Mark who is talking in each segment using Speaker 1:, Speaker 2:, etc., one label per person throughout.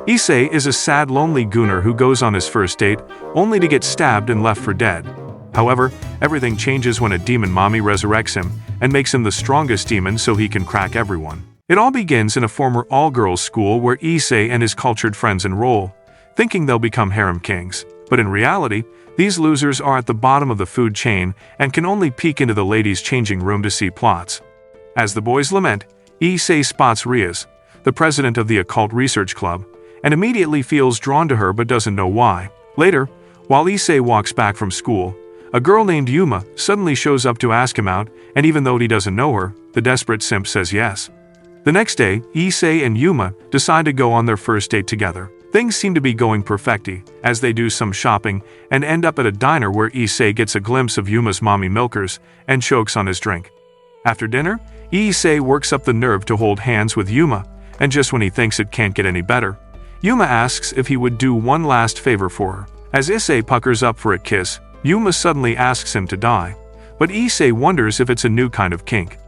Speaker 1: Issei is a sad, lonely gooner who goes on his first date, only to get stabbed and left for dead. However, everything changes when a demon mommy resurrects him and makes him the strongest demon so he can crack everyone. It all begins in a former all-girls school where Issei and his cultured friends enroll, thinking they'll become harem kings. But in reality, these losers are at the bottom of the food chain and can only peek into the ladies' changing room to see plots. As the boys lament, Issei spots Rias, the president of the Occult Research Club, and immediately feels drawn to her but doesn't know why. Later, while Issei walks back from school, a girl named Yuma suddenly shows up to ask him out, and even though he doesn't know her, the desperate simp says yes. The next day, Issei and Yuma decide to go on their first date together. Things seem to be going perfectly, as they do some shopping and end up at a diner where Issei gets a glimpse of Yuma's mommy milkers and chokes on his drink. After dinner, Issei works up the nerve to hold hands with Yuma, and just when he thinks it can't get any better, Yuma asks if he would do one last favor for her. As Issei puckers up for a kiss, Yuma suddenly asks him to die, but Issei wonders if it's a new kind of kink.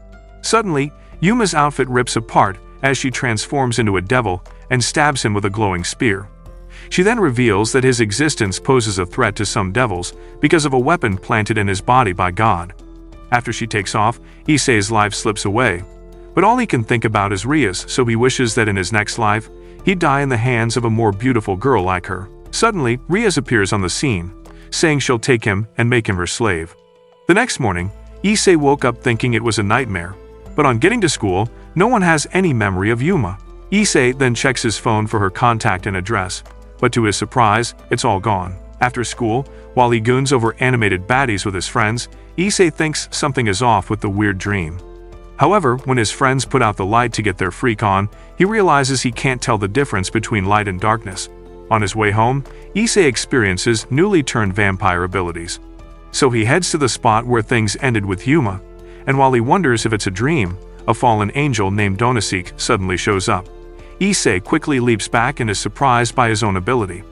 Speaker 1: Suddenly, Yuma's outfit rips apart as she transforms into a devil and stabs him with a glowing spear. She then reveals that his existence poses a threat to some devils because of a weapon planted in his body by God. After she takes off, Issei's life slips away, but all he can think about is Rias, so he wishes that in his next life, he'd die in the hands of a more beautiful girl like her. Suddenly, Rias appears on the scene, saying she'll take him and make him her slave. The next morning, Issei woke up thinking it was a nightmare, but on getting to school, no one has any memory of Yuma. Issei then checks his phone for her contact and address, but to his surprise, it's all gone. After school, while he goons over animated baddies with his friends, Issei thinks something is off with the weird dream. However, when his friends put out the light to get their freak on, he realizes he can't tell the difference between light and darkness. On his way home, Issei experiences newly turned vampire abilities. So he heads to the spot where things ended with Yuma, and while he wonders if it's a dream, a fallen angel named Donasik suddenly shows up. Issei quickly leaps back and is surprised by his own ability.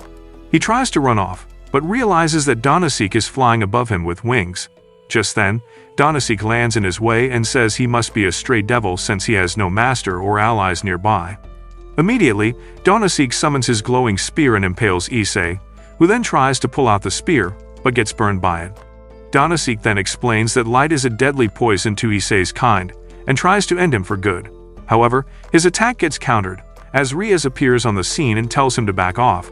Speaker 1: He tries to run off, but realizes that Donasik is flying above him with wings. Just then, Donasik lands in his way and says he must be a stray devil since he has no master or allies nearby. Immediately, Donasik summons his glowing spear and impales Issei, who then tries to pull out the spear, but gets burned by it. Donasik then explains that light is a deadly poison to Issei's kind, and tries to end him for good. However, his attack gets countered, as Rias appears on the scene and tells him to back off.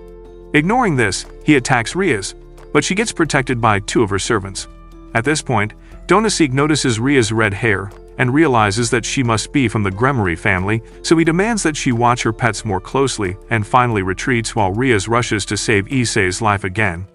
Speaker 1: Ignoring this, he attacks Rias, but she gets protected by two of her servants. At this point, Donasik notices Rias' red hair, and realizes that she must be from the Rivalry family, so he demands that she watch her pets more closely and finally retreats while Rias rushes to save Issei's life again.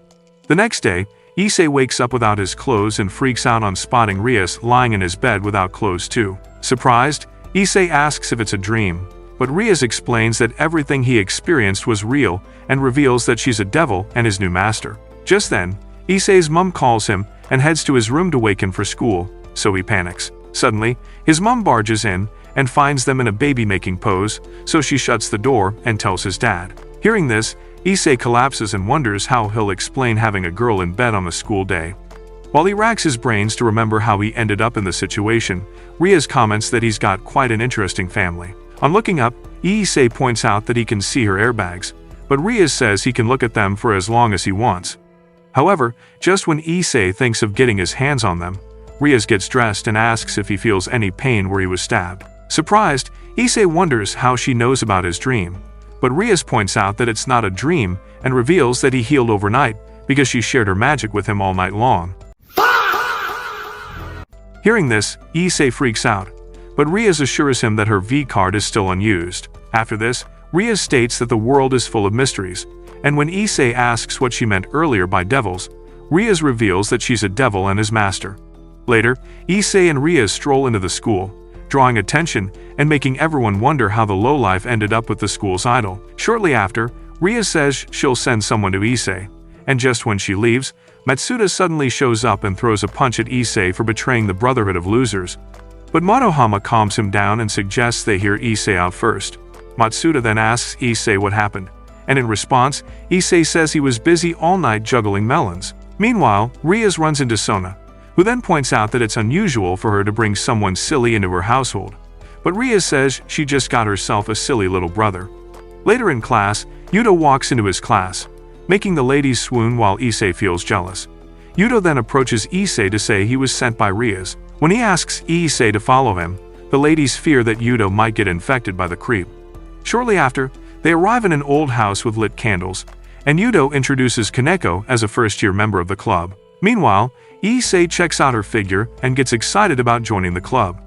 Speaker 1: The next day, Issei wakes up without his clothes and freaks out on spotting Rias lying in his bed without clothes too. Surprised, Issei asks if it's a dream, but Rias explains that everything he experienced was real and reveals that she's a devil and his new master. Just then, Issei's mom calls him and heads to his room to wake him for school, so he panics. Suddenly, his mom barges in and finds them in a baby-making pose, so she shuts the door and tells his dad. Hearing this, Issei collapses and wonders how he'll explain having a girl in bed on a school day. While he racks his brains to remember how he ended up in the situation, Rias comments that he's got quite an interesting family. On looking up, Issei points out that he can see her airbags, but Rias says he can look at them for as long as he wants. However, just when Issei thinks of getting his hands on them, Rias gets dressed and asks if he feels any pain where he was stabbed. Surprised, Issei wonders how she knows about his dream, but Rias points out that it's not a dream and reveals that he healed overnight because she shared her magic with him all night long. Hearing this, Issei freaks out, but Rias assures him that her V-card is still unused. After this, Rias states that the world is full of mysteries, and when Issei asks what she meant earlier by devils, Rias reveals that she's a devil and his master. Later, Issei and Rias stroll into the school, drawing attention and making everyone wonder how the lowlife ended up with the school's idol. Shortly after, Rias says she'll send someone to Issei, and just when she leaves, Matsuda suddenly shows up and throws a punch at Issei for betraying the Brotherhood of Losers. But Motohama calms him down and suggests they hear Issei out first. Matsuda then asks Issei what happened, and in response, Issei says he was busy all night juggling melons. Meanwhile, Rias runs into Sona, who then points out that it's unusual for her to bring someone silly into her household. But Rias says she just got herself a silly little brother. Later in class, Yuto walks into his class, making the ladies swoon while Issei feels jealous. Yuto then approaches Issei to say he was sent by Rias. When he asks Issei to follow him, the ladies fear that Yuto might get infected by the creep. Shortly after, they arrive in an old house with lit candles, and Yuto introduces Kaneko as a first-year member of the club. Meanwhile, Issei checks out her figure and gets excited about joining the club.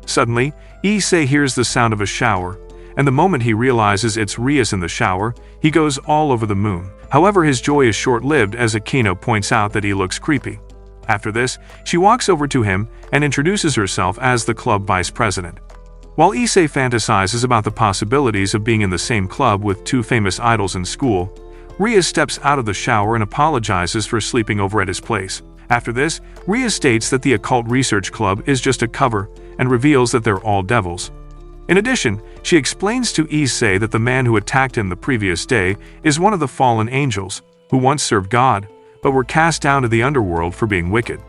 Speaker 1: Suddenly, Issei hears the sound of a shower, and the moment he realizes it's Rias in the shower, he goes all over the moon. However, his joy is short-lived as Akino points out that he looks creepy. After this, she walks over to him and introduces herself as the club vice president. While Issei fantasizes about the possibilities of being in the same club with two famous idols in school, Rias steps out of the shower and apologizes for sleeping over at his place. After this, Rias states that the Occult Research Club is just a cover and reveals that they're all devils. In addition, she explains to Issei that the man who attacked him the previous day is one of the fallen angels, who once served God, but were cast down to the underworld for being wicked.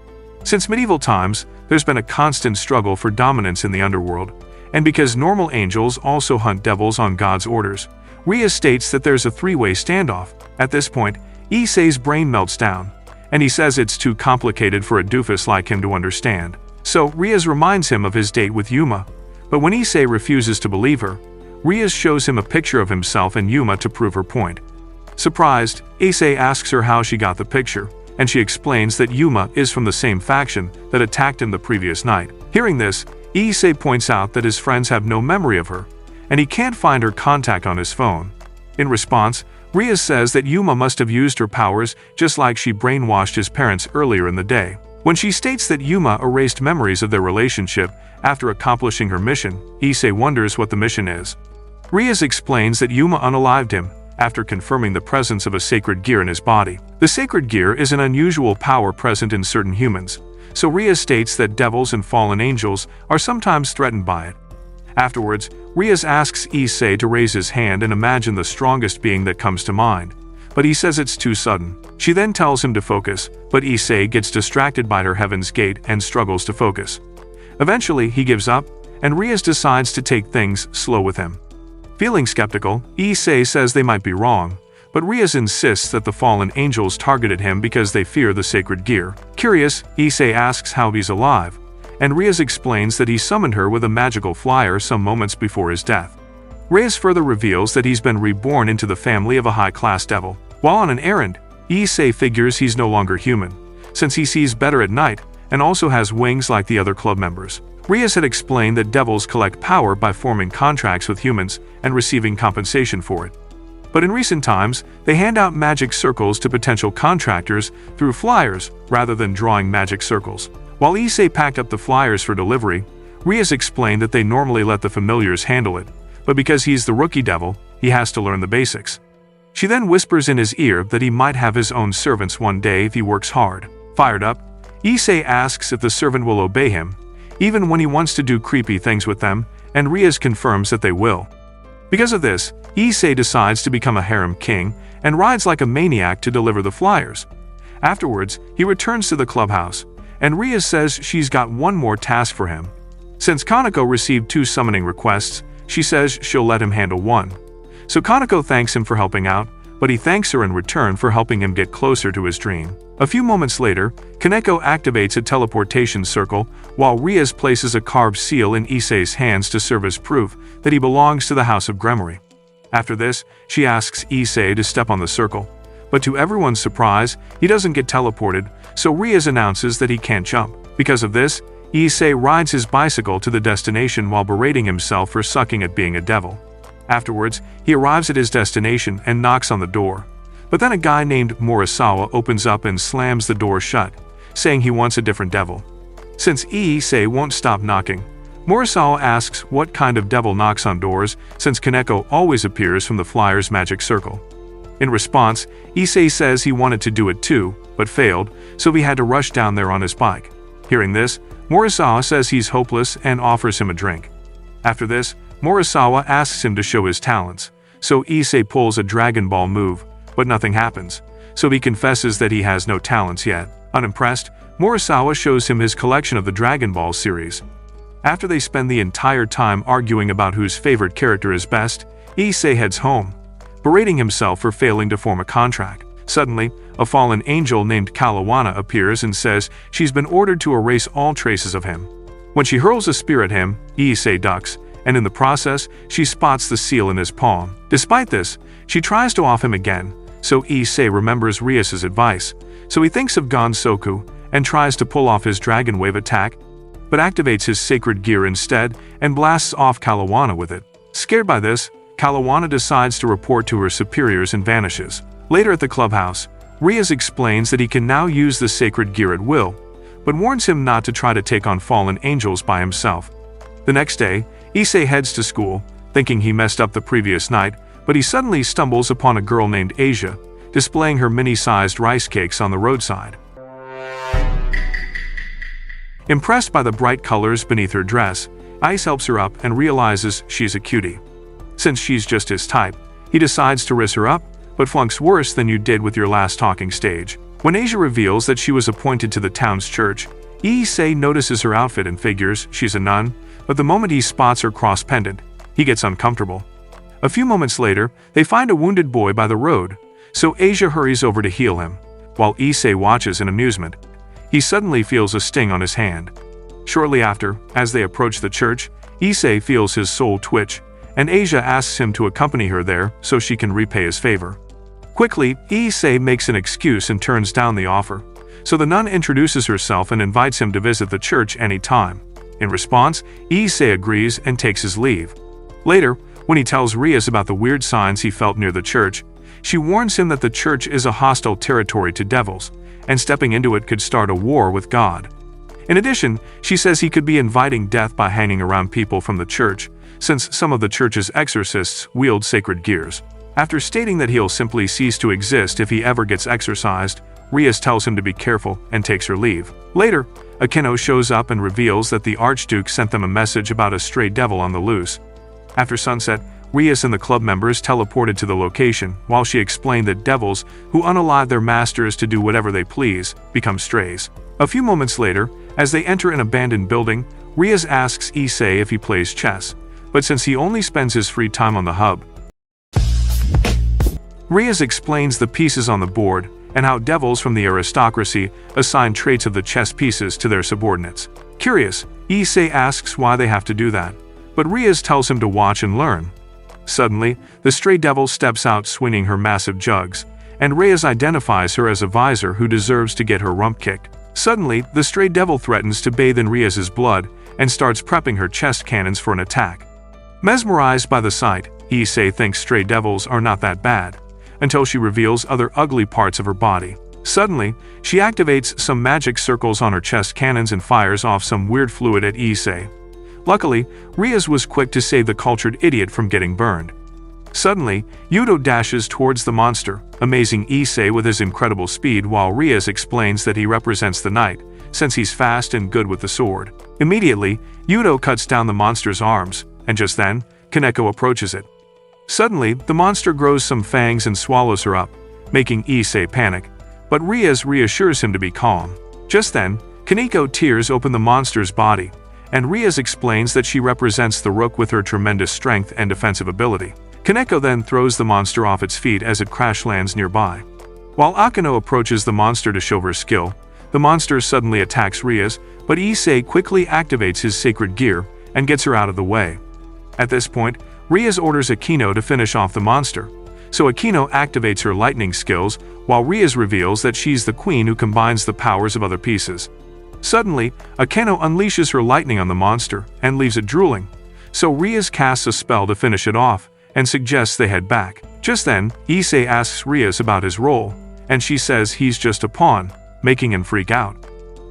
Speaker 1: Since medieval times, there's been a constant struggle for dominance in the underworld, and because normal angels also hunt devils on God's orders, Rias states that there's a three-way standoff. At this point, Issei's brain melts down, and he says it's too complicated for a doofus like him to understand. So, Rias reminds him of his date with Yuma, but when Issei refuses to believe her, Rias shows him a picture of himself and Yuma to prove her point. Surprised, Issei asks her how she got the picture, and she explains that Yuma is from the same faction that attacked him the previous night. Hearing this, Issei points out that his friends have no memory of her, and he can't find her contact on his phone. In response, Rias says that Yuma must have used her powers just like she brainwashed his parents earlier in the day. When she states that Yuma erased memories of their relationship after accomplishing her mission, Issei wonders what the mission is. Rias explains that Yuma unalived him after confirming the presence of a sacred gear in his body. The sacred gear is an unusual power present in certain humans, so Rias states that devils and fallen angels are sometimes threatened by it. Afterwards, Rias asks Issei to raise his hand and imagine the strongest being that comes to mind, but he says it's too sudden. She then tells him to focus, but Issei gets distracted by her Heaven's Gate and struggles to focus. Eventually, he gives up, and Rias decides to take things slow with him. Feeling skeptical, Issei says they might be wrong, but Rias insists that the fallen angels targeted him because they fear the sacred gear. Curious, Issei asks how he's alive, and Rias explains that he summoned her with a magical flyer some moments before his death. Rias further reveals that he's been reborn into the family of a high-class devil. While on an errand, Issei figures he's no longer human, since he sees better at night and also has wings like the other club members. Rias had explained that devils collect power by forming contracts with humans and receiving compensation for it. But in recent times, they hand out magic circles to potential contractors through flyers rather than drawing magic circles. While Issei packed up the flyers for delivery, Rias explained that they normally let the familiars handle it, but because he's the rookie devil, he has to learn the basics. She then whispers in his ear that he might have his own servants one day if he works hard. Fired up, Issei asks if the servant will obey him, even when he wants to do creepy things with them, and Rias confirms that they will. Because of this, Issei decides to become a harem king and rides like a maniac to deliver the flyers. Afterwards, he returns to the clubhouse, and Rias says she's got one more task for him. Since Kaneko received 2 summoning requests, she says she'll let him handle one. So Kaneko thanks him for helping out, but he thanks her in return for helping him get closer to his dream. A few moments later, Kaneko activates a teleportation circle while Rias places a carved seal in Issei's hands to serve as proof that he belongs to the House of Gremory. After this, she asks Issei to step on the circle, but to everyone's surprise, he doesn't get teleported, so Rias announces that he can't jump. Because of this, Issei rides his bicycle to the destination while berating himself for sucking at being a devil. Afterwards, he arrives at his destination and knocks on the door. But then a guy named Morisawa opens up and slams the door shut, saying he wants a different devil. Since Issei won't stop knocking, Morisawa asks what kind of devil knocks on doors, since Kaneko always appears from the flyer's magic circle. In response, Issei says he wanted to do it too, but failed, so he had to rush down there on his bike. Hearing this, Morisawa says he's hopeless and offers him a drink. After this, Morisawa asks him to show his talents, so Issei pulls a Dragon Ball move, but nothing happens, so he confesses that he has no talents yet. Unimpressed, Morisawa shows him his collection of the Dragon Ball series. After they spend the entire time arguing about whose favorite character is best, Issei heads home, berating himself for failing to form a contract. Suddenly, a fallen angel named Kalawana appears and says she's been ordered to erase all traces of him. When she hurls a spear at him, Issei ducks, and in the process, she spots the seal in his palm. Despite this, she tries to off him again, so Issei remembers Rias's advice, so he thinks of Gansoku and tries to pull off his dragon wave attack, but activates his sacred gear instead and blasts off Kalawana with it. Scared by this, Kalawana decides to report to her superiors and vanishes. Later at the clubhouse, Rias explains that he can now use the sacred gear at will, but warns him not to try to take on fallen angels by himself. The next day, Issei heads to school, thinking he messed up the previous night, but he suddenly stumbles upon a girl named Asia, displaying her mini-sized rice cakes on the roadside. Impressed by the bright colors beneath her dress, Ice helps her up and realizes she's a cutie. Since she's just his type, he decides to riz her up, but flunks worse than you did with your last talking stage. When Asia reveals that she was appointed to the town's church, Issei notices her outfit and figures she's a nun, but the moment he spots her cross pendant, he gets uncomfortable. A few moments later, they find a wounded boy by the road, so Asia hurries over to heal him. While Issei watches in amusement, he suddenly feels a sting on his hand. Shortly after, as they approach the church, Issei feels his soul twitch, and Asia asks him to accompany her there so she can repay his favor. Quickly, Issei makes an excuse and turns down the offer, so the nun introduces herself and invites him to visit the church any time. In response, Issei agrees and takes his leave. Later, when he tells Rias about the weird signs he felt near the church, she warns him that the church is a hostile territory to devils, and stepping into it could start a war with God. In addition, she says he could be inviting death by hanging around people from the church, since some of the church's exorcists wield sacred gears. After stating that he'll simply cease to exist if he ever gets exorcised, Rias tells him to be careful and takes her leave. Later, Akeno shows up and reveals that the Archduke sent them a message about a stray devil on the loose. After sunset, Rias and the club members teleported to the location, while she explained that devils, who unalive their masters to do whatever they please, become strays. A few moments later, as they enter an abandoned building, Rias asks Issei if he plays chess, but since he only spends his free time on the hub, Rias explains the pieces on the board and how devils from the aristocracy assign traits of the chess pieces to their subordinates. Curious, Issei asks why they have to do that, but Rias tells him to watch and learn. Suddenly, the stray devil steps out swinging her massive jugs, and Rias identifies her as a visor who deserves to get her rump kicked. Suddenly, the stray devil threatens to bathe in Rias's blood and starts prepping her chest cannons for an attack. Mesmerized by the sight, Issei thinks stray devils are not that bad, until she reveals other ugly parts of her body. Suddenly, she activates some magic circles on her chest cannons and fires off some weird fluid at Issei. Luckily, Rias was quick to save the cultured idiot from getting burned. Suddenly, Yudo dashes towards the monster, amazing Issei with his incredible speed while Rias explains that he represents the knight, since he's fast and good with the sword. Immediately, Yudo cuts down the monster's arms, and just then, Kaneko approaches it. Suddenly, the monster grows some fangs and swallows her up, making Issei panic, but Rias reassures him to be calm. Just then, Kaneko tears open the monster's body, and Rias explains that she represents the rook with her tremendous strength and defensive ability. Kaneko then throws the monster off its feet as it crash lands nearby. While Akeno approaches the monster to show her skill, the monster suddenly attacks Rias, but Issei quickly activates his sacred gear and gets her out of the way. At this point, Rias orders Akeno to finish off the monster, so Akeno activates her lightning skills while Rias reveals that she's the queen who combines the powers of other pieces. Suddenly, Akeno unleashes her lightning on the monster and leaves it drooling, so Rias casts a spell to finish it off and suggests they head back. Just then, Issei asks Rias about his role, and she says he's just a pawn, making him freak out.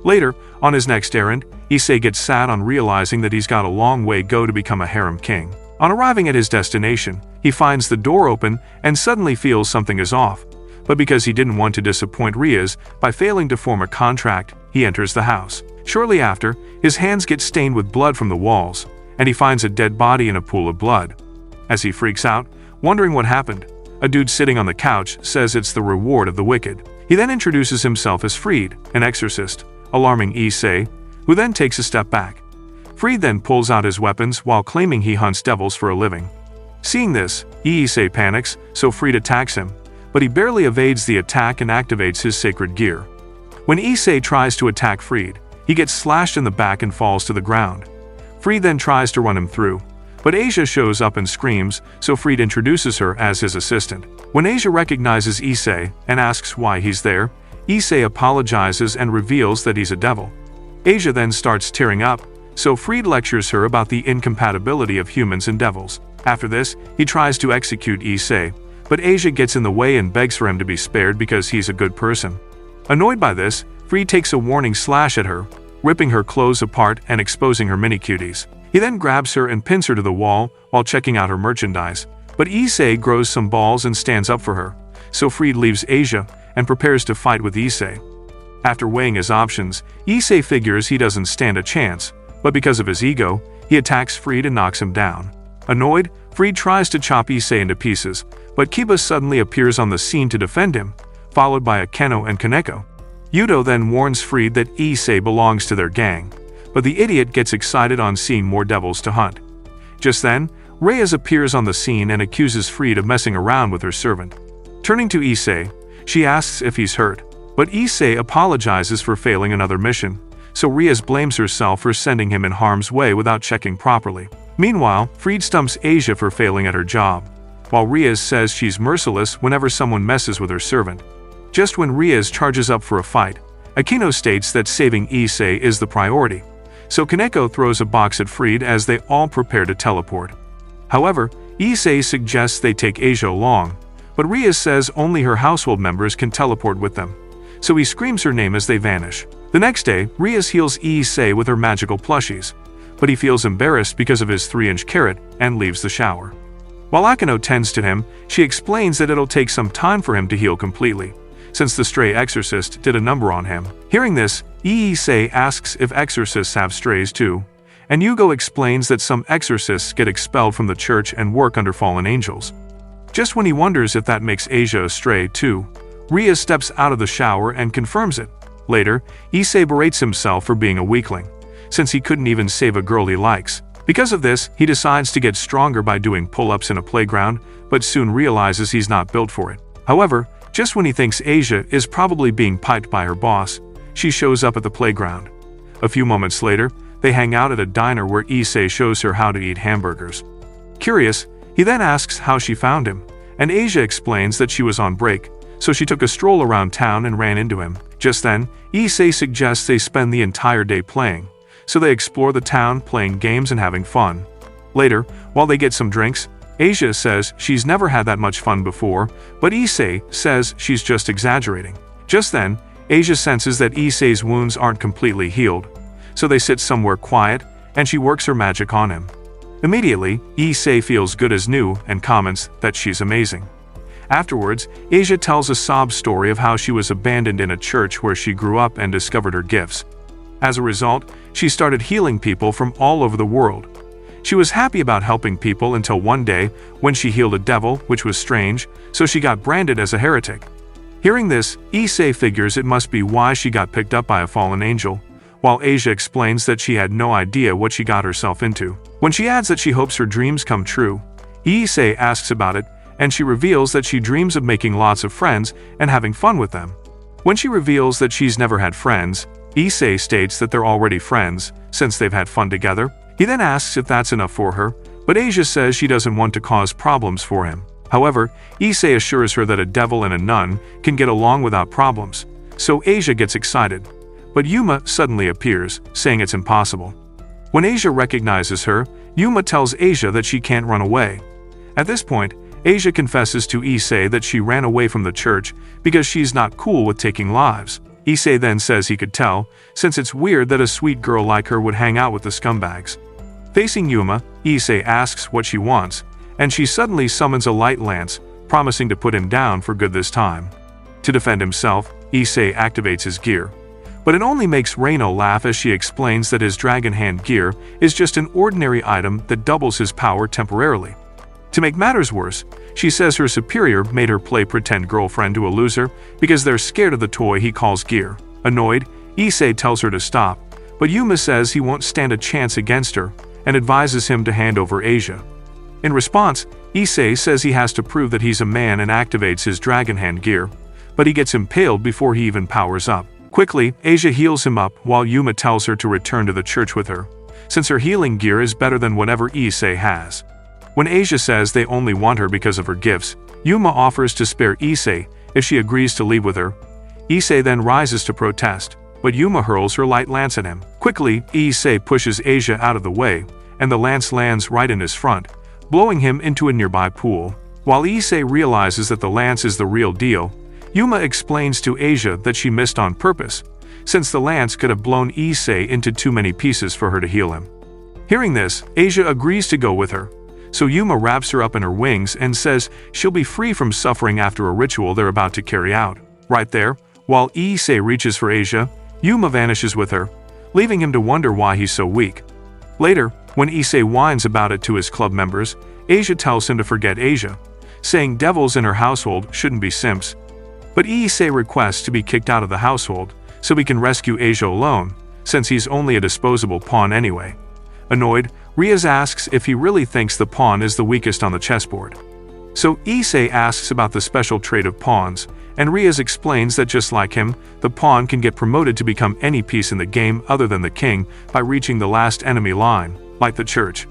Speaker 1: Later, on his next errand, Issei gets sad on realizing that he's got a long way to go to become a harem king. On arriving at his destination, he finds the door open and suddenly feels something is off, but because he didn't want to disappoint Rias by failing to form a contract, he enters the house. Shortly after, his hands get stained with blood from the walls, and he finds a dead body in a pool of blood. As he freaks out, wondering what happened, a dude sitting on the couch says it's the reward of the wicked. He then introduces himself as Fried, an exorcist, alarming Issei, who then takes a step back. Fried then pulls out his weapons while claiming he hunts devils for a living. Seeing this, Issei panics, so Fried attacks him, but he barely evades the attack and activates his sacred gear. When Issei tries to attack Fried, he gets slashed in the back and falls to the ground. Fried then tries to run him through, but Asia shows up and screams, so Fried introduces her as his assistant. When Asia recognizes Issei and asks why he's there, Issei apologizes and reveals that he's a devil. Asia then starts tearing up, so Fried lectures her about the incompatibility of humans and devils. After this, he tries to execute Issei, but Asia gets in the way and begs for him to be spared because he's a good person. Annoyed by this, Fried takes a warning slash at her, ripping her clothes apart and exposing her mini-cuties. He then grabs her and pins her to the wall while checking out her merchandise, but Issei grows some balls and stands up for her, so Fried leaves Asia and prepares to fight with Issei. After weighing his options, Issei figures he doesn't stand a chance, but because of his ego, he attacks Fried and knocks him down. Annoyed, Fried tries to chop Issei into pieces, but Kiba suddenly appears on the scene to defend him, followed by Akeno and Kaneko. Yudo then warns Fried that Issei belongs to their gang, but the idiot gets excited on seeing more devils to hunt. Just then, Rias appears on the scene and accuses Fried of messing around with her servant. Turning to Issei, she asks if he's hurt, but Issei apologizes for failing another mission, so Rias blames herself for sending him in harm's way without checking properly. Meanwhile, Fried stumps Asia for failing at her job, while Rias says she's merciless whenever someone messes with her servant. Just when Rias charges up for a fight, Akeno states that saving Issei is the priority, so Kaneko throws a box at Fried as they all prepare to teleport. However, Issei suggests they take Asia along, but Rias says only her household members can teleport with them, so he screams her name as they vanish. The next day, Rias heals Issei with her magical plushies, but he feels embarrassed because of his 3-inch carrot and leaves the shower. While Akeno tends to him, she explains that it'll take some time for him to heal completely, since the stray exorcist did a number on him. Hearing this, Issei asks if exorcists have strays too, and Yugo explains that some exorcists get expelled from the church and work under fallen angels. Just when he wonders if that makes Asia a stray too, Rias steps out of the shower and confirms it. Later, Issei berates himself for being a weakling, since he couldn't even save a girl he likes. Because of this, he decides to get stronger by doing pull-ups in a playground, but soon realizes he's not built for it. However, just when he thinks Asia is probably being piped by her boss, she shows up at the playground. A few moments later, they hang out at a diner where Issei shows her how to eat hamburgers. Curious, he then asks how she found him, and Asia explains that she was on break, so she took a stroll around town and ran into him. Just then, Issei suggests they spend the entire day playing, so they explore the town playing games and having fun. Later, while they get some drinks, Asia says she's never had that much fun before, but Issei says she's just exaggerating. Just then, Asia senses that Issei's wounds aren't completely healed, so they sit somewhere quiet, and she works her magic on him. Immediately, Issei feels good as new and comments that she's amazing. Afterwards, Asia tells a sob story of how she was abandoned in a church where she grew up and discovered her gifts. As a result, she started healing people from all over the world. She was happy about helping people until one day when she healed a devil, which was strange, so she got branded as a heretic. Hearing this, Issei figures it must be why she got picked up by a fallen angel, while Asia explains that she had no idea what she got herself into. When she adds that she hopes her dreams come true, Issei asks about it, and she reveals that she dreams of making lots of friends and having fun with them. When she reveals that she's never had friends, Issei states that they're already friends, since they've had fun together. He then asks if that's enough for her, but Asia says she doesn't want to cause problems for him. However, Issei assures her that a devil and a nun can get along without problems, so Asia gets excited. But Yuma suddenly appears, saying it's impossible. When Asia recognizes her, Yuma tells Asia that she can't run away. At this point, Asia confesses to Issei that she ran away from the church because she's not cool with taking lives. Issei then says he could tell, since it's weird that a sweet girl like her would hang out with the scumbags. Facing Yuma, Issei asks what she wants, and she suddenly summons a light lance, promising to put him down for good this time. To defend himself, Issei activates his gear. But it only makes Reino laugh as she explains that his dragon hand gear is just an ordinary item that doubles his power temporarily. To make matters worse, she says her superior made her play pretend girlfriend to a loser because they're scared of the toy he calls gear. Annoyed, Issei tells her to stop, but Yuma says he won't stand a chance against her and advises him to hand over Asia. In response, Issei says he has to prove that he's a man and activates his dragon hand gear, but he gets impaled before he even powers up. Quickly, Asia heals him up while Yuma tells her to return to the church with her, since her healing gear is better than whatever Issei has. When Asia says they only want her because of her gifts, Yuma offers to spare Issei if she agrees to leave with her. Issei then rises to protest, but Yuma hurls her light lance at him. Quickly, Issei pushes Asia out of the way, and the lance lands right in his front, blowing him into a nearby pool. While Issei realizes that the lance is the real deal, Yuma explains to Asia that she missed on purpose, since the lance could have blown Issei into too many pieces for her to heal him. Hearing this, Asia agrees to go with her, so Yuma wraps her up in her wings and says she'll be free from suffering after a ritual they're about to carry out. Right there, while Issei reaches for Asia, Yuma vanishes with her, leaving him to wonder why he's so weak. Later, when Issei whines about it to his club members, Asia tells him to forget Asia, saying devils in her household shouldn't be simps. But Issei requests to be kicked out of the household, so he can rescue Asia alone, since he's only a disposable pawn anyway. Annoyed, Rias asks if he really thinks the pawn is the weakest on the chessboard. So Issei asks about the special trait of pawns, and Rias explains that just like him, the pawn can get promoted to become any piece in the game other than the king by reaching the last enemy line, like the church.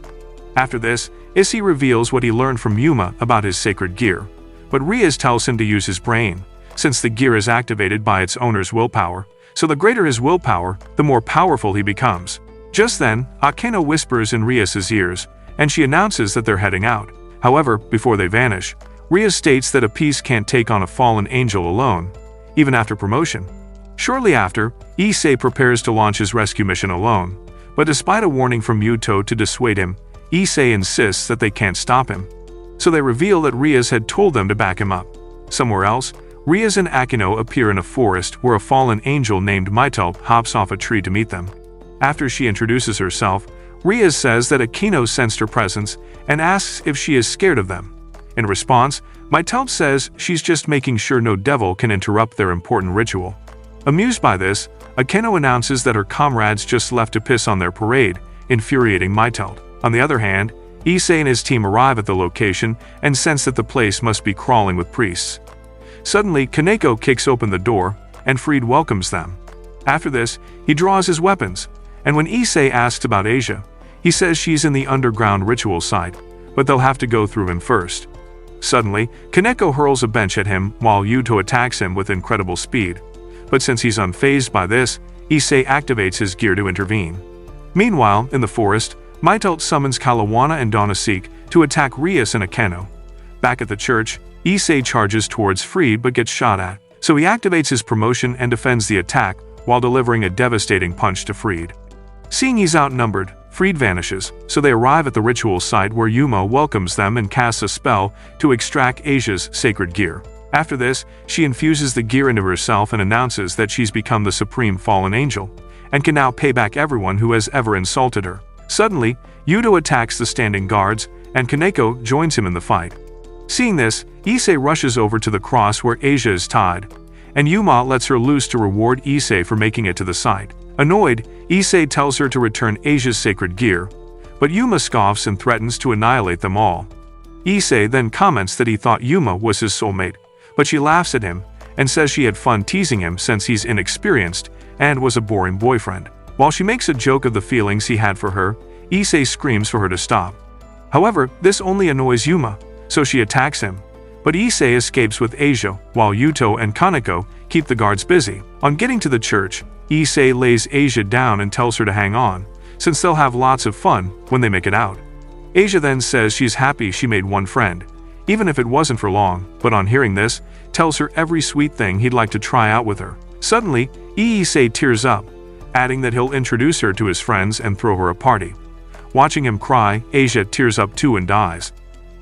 Speaker 1: After this, Issei reveals what he learned from Yuma about his sacred gear, but Rias tells him to use his brain, since the gear is activated by its owner's willpower, so the greater his willpower, the more powerful he becomes. Just then, Argento whispers in Rias's ears, and she announces that they're heading out. However, before they vanish, Rias states that a piece can't take on a fallen angel alone, even after promotion. Shortly after, Issei prepares to launch his rescue mission alone, but despite a warning from Yuto to dissuade him, Issei insists that they can't stop him. So they reveal that Rias had told them to back him up. Somewhere else, Rias and Akino appear in a forest where a fallen angel named Maitel hops off a tree to meet them. After she introduces herself, Rias says that Akino sensed her presence and asks if she is scared of them. In response, Maitel says she's just making sure no devil can interrupt their important ritual. Amused by this, Akino announces that her comrades just left to piss on their parade, infuriating Maitel. On the other hand, Issei and his team arrive at the location and sense that the place must be crawling with priests. Suddenly, Kaneko kicks open the door, and Fried welcomes them. After this, he draws his weapons, and when Issei asks about Asia, he says she's in the underground ritual site, but they'll have to go through him first. Suddenly, Kaneko hurls a bench at him while Yuto attacks him with incredible speed, but since he's unfazed by this, Issei activates his gear to intervene. Meanwhile, in the forest, Maitel summons Kalawana and Donasik to attack Rias and Akeno. Back at the church, Issei charges towards Fried but gets shot at, so he activates his promotion and defends the attack while delivering a devastating punch to Fried. Seeing he's outnumbered, Fried vanishes, so they arrive at the ritual site where Yuma welcomes them and casts a spell to extract Asia's sacred gear. After this, she infuses the gear into herself and announces that she's become the supreme fallen angel, and can now pay back everyone who has ever insulted her. Suddenly, Yuto attacks the standing guards, and Kaneko joins him in the fight. Seeing this, Issei rushes over to the cross where Asia is tied, and Yuma lets her loose to reward Issei for making it to the site. Annoyed, Issei tells her to return Asia's sacred gear, but Yuma scoffs and threatens to annihilate them all. Issei then comments that he thought Yuma was his soulmate, but she laughs at him and says she had fun teasing him since he's inexperienced and was a boring boyfriend. While she makes a joke of the feelings he had for her, Issei screams for her to stop. However, this only annoys Yuma, so she attacks him, but Issei escapes with Asia while Yuto and Kaneko keep the guards busy. On getting to the church, Issei lays Asia down and tells her to hang on, since they'll have lots of fun when they make it out. Asia then says she's happy she made one friend, even if it wasn't for long, but on hearing this, tells her every sweet thing he'd like to try out with her. Suddenly, Issei tears up, adding that he'll introduce her to his friends and throw her a party. Watching him cry, Asia tears up too and dies.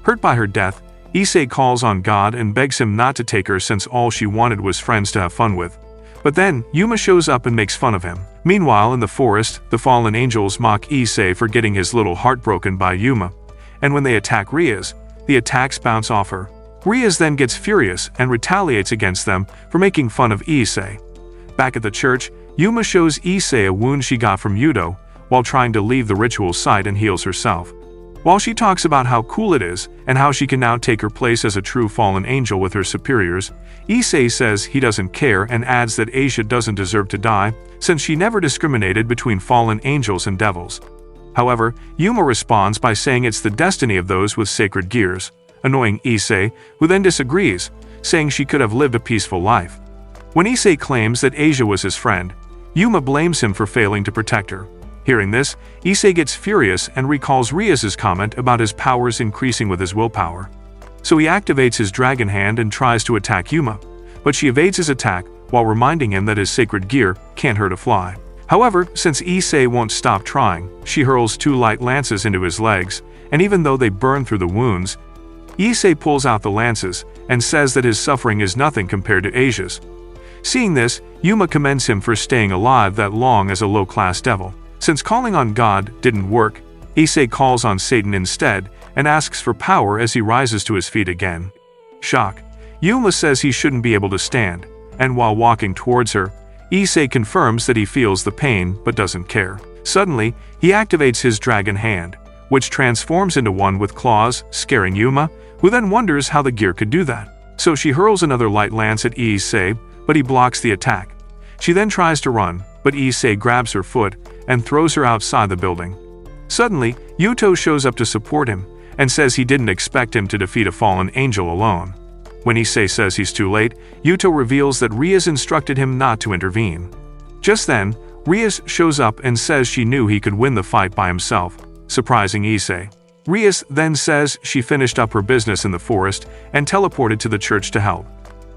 Speaker 1: Hurt by her death, Issei calls on God and begs him not to take her since all she wanted was friends to have fun with. But then, Yuma shows up and makes fun of him. Meanwhile, in the forest, the fallen angels mock Issei for getting his little heart broken by Yuma, and when they attack Rias, the attacks bounce off her. Rias then gets furious and retaliates against them for making fun of Issei. Back at the church, Yuma shows Issei a wound she got from Yuto while trying to leave the ritual site and heals herself. While she talks about how cool it is and how she can now take her place as a true fallen angel with her superiors, Issei says he doesn't care and adds that Asia doesn't deserve to die since she never discriminated between fallen angels and devils. However, Yuma responds by saying it's the destiny of those with sacred gears, annoying Issei, who then disagrees, saying she could have lived a peaceful life. When Issei claims that Asia was his friend, Yuma blames him for failing to protect her. Hearing this, Issei gets furious and recalls Rias' comment about his powers increasing with his willpower. So he activates his dragon hand and tries to attack Yuma, but she evades his attack while reminding him that his sacred gear can't hurt a fly. However, since Issei won't stop trying, she hurls 2 light lances into his legs, and even though they burn through the wounds, Issei pulls out the lances and says that his suffering is nothing compared to Asia's. Seeing this, Yuma commends him for staying alive that long as a low-class devil. Since calling on God didn't work, Issei calls on Satan instead and asks for power as he rises to his feet again. Shock. Yuma says he shouldn't be able to stand, and while walking towards her, Issei confirms that he feels the pain but doesn't care. Suddenly, he activates his dragon hand, which transforms into one with claws, scaring Yuma, who then wonders how the gear could do that. So she hurls another light lance at Issei, but he blocks the attack. She then tries to run, but Issei grabs her foot and throws her outside the building. Suddenly, Yuto shows up to support him and says he didn't expect him to defeat a fallen angel alone. When Issei says he's too late, Yuto reveals that Rias instructed him not to intervene. Just then, Rias shows up and says she knew he could win the fight by himself, surprising Issei. Rias then says she finished up her business in the forest and teleported to the church to help.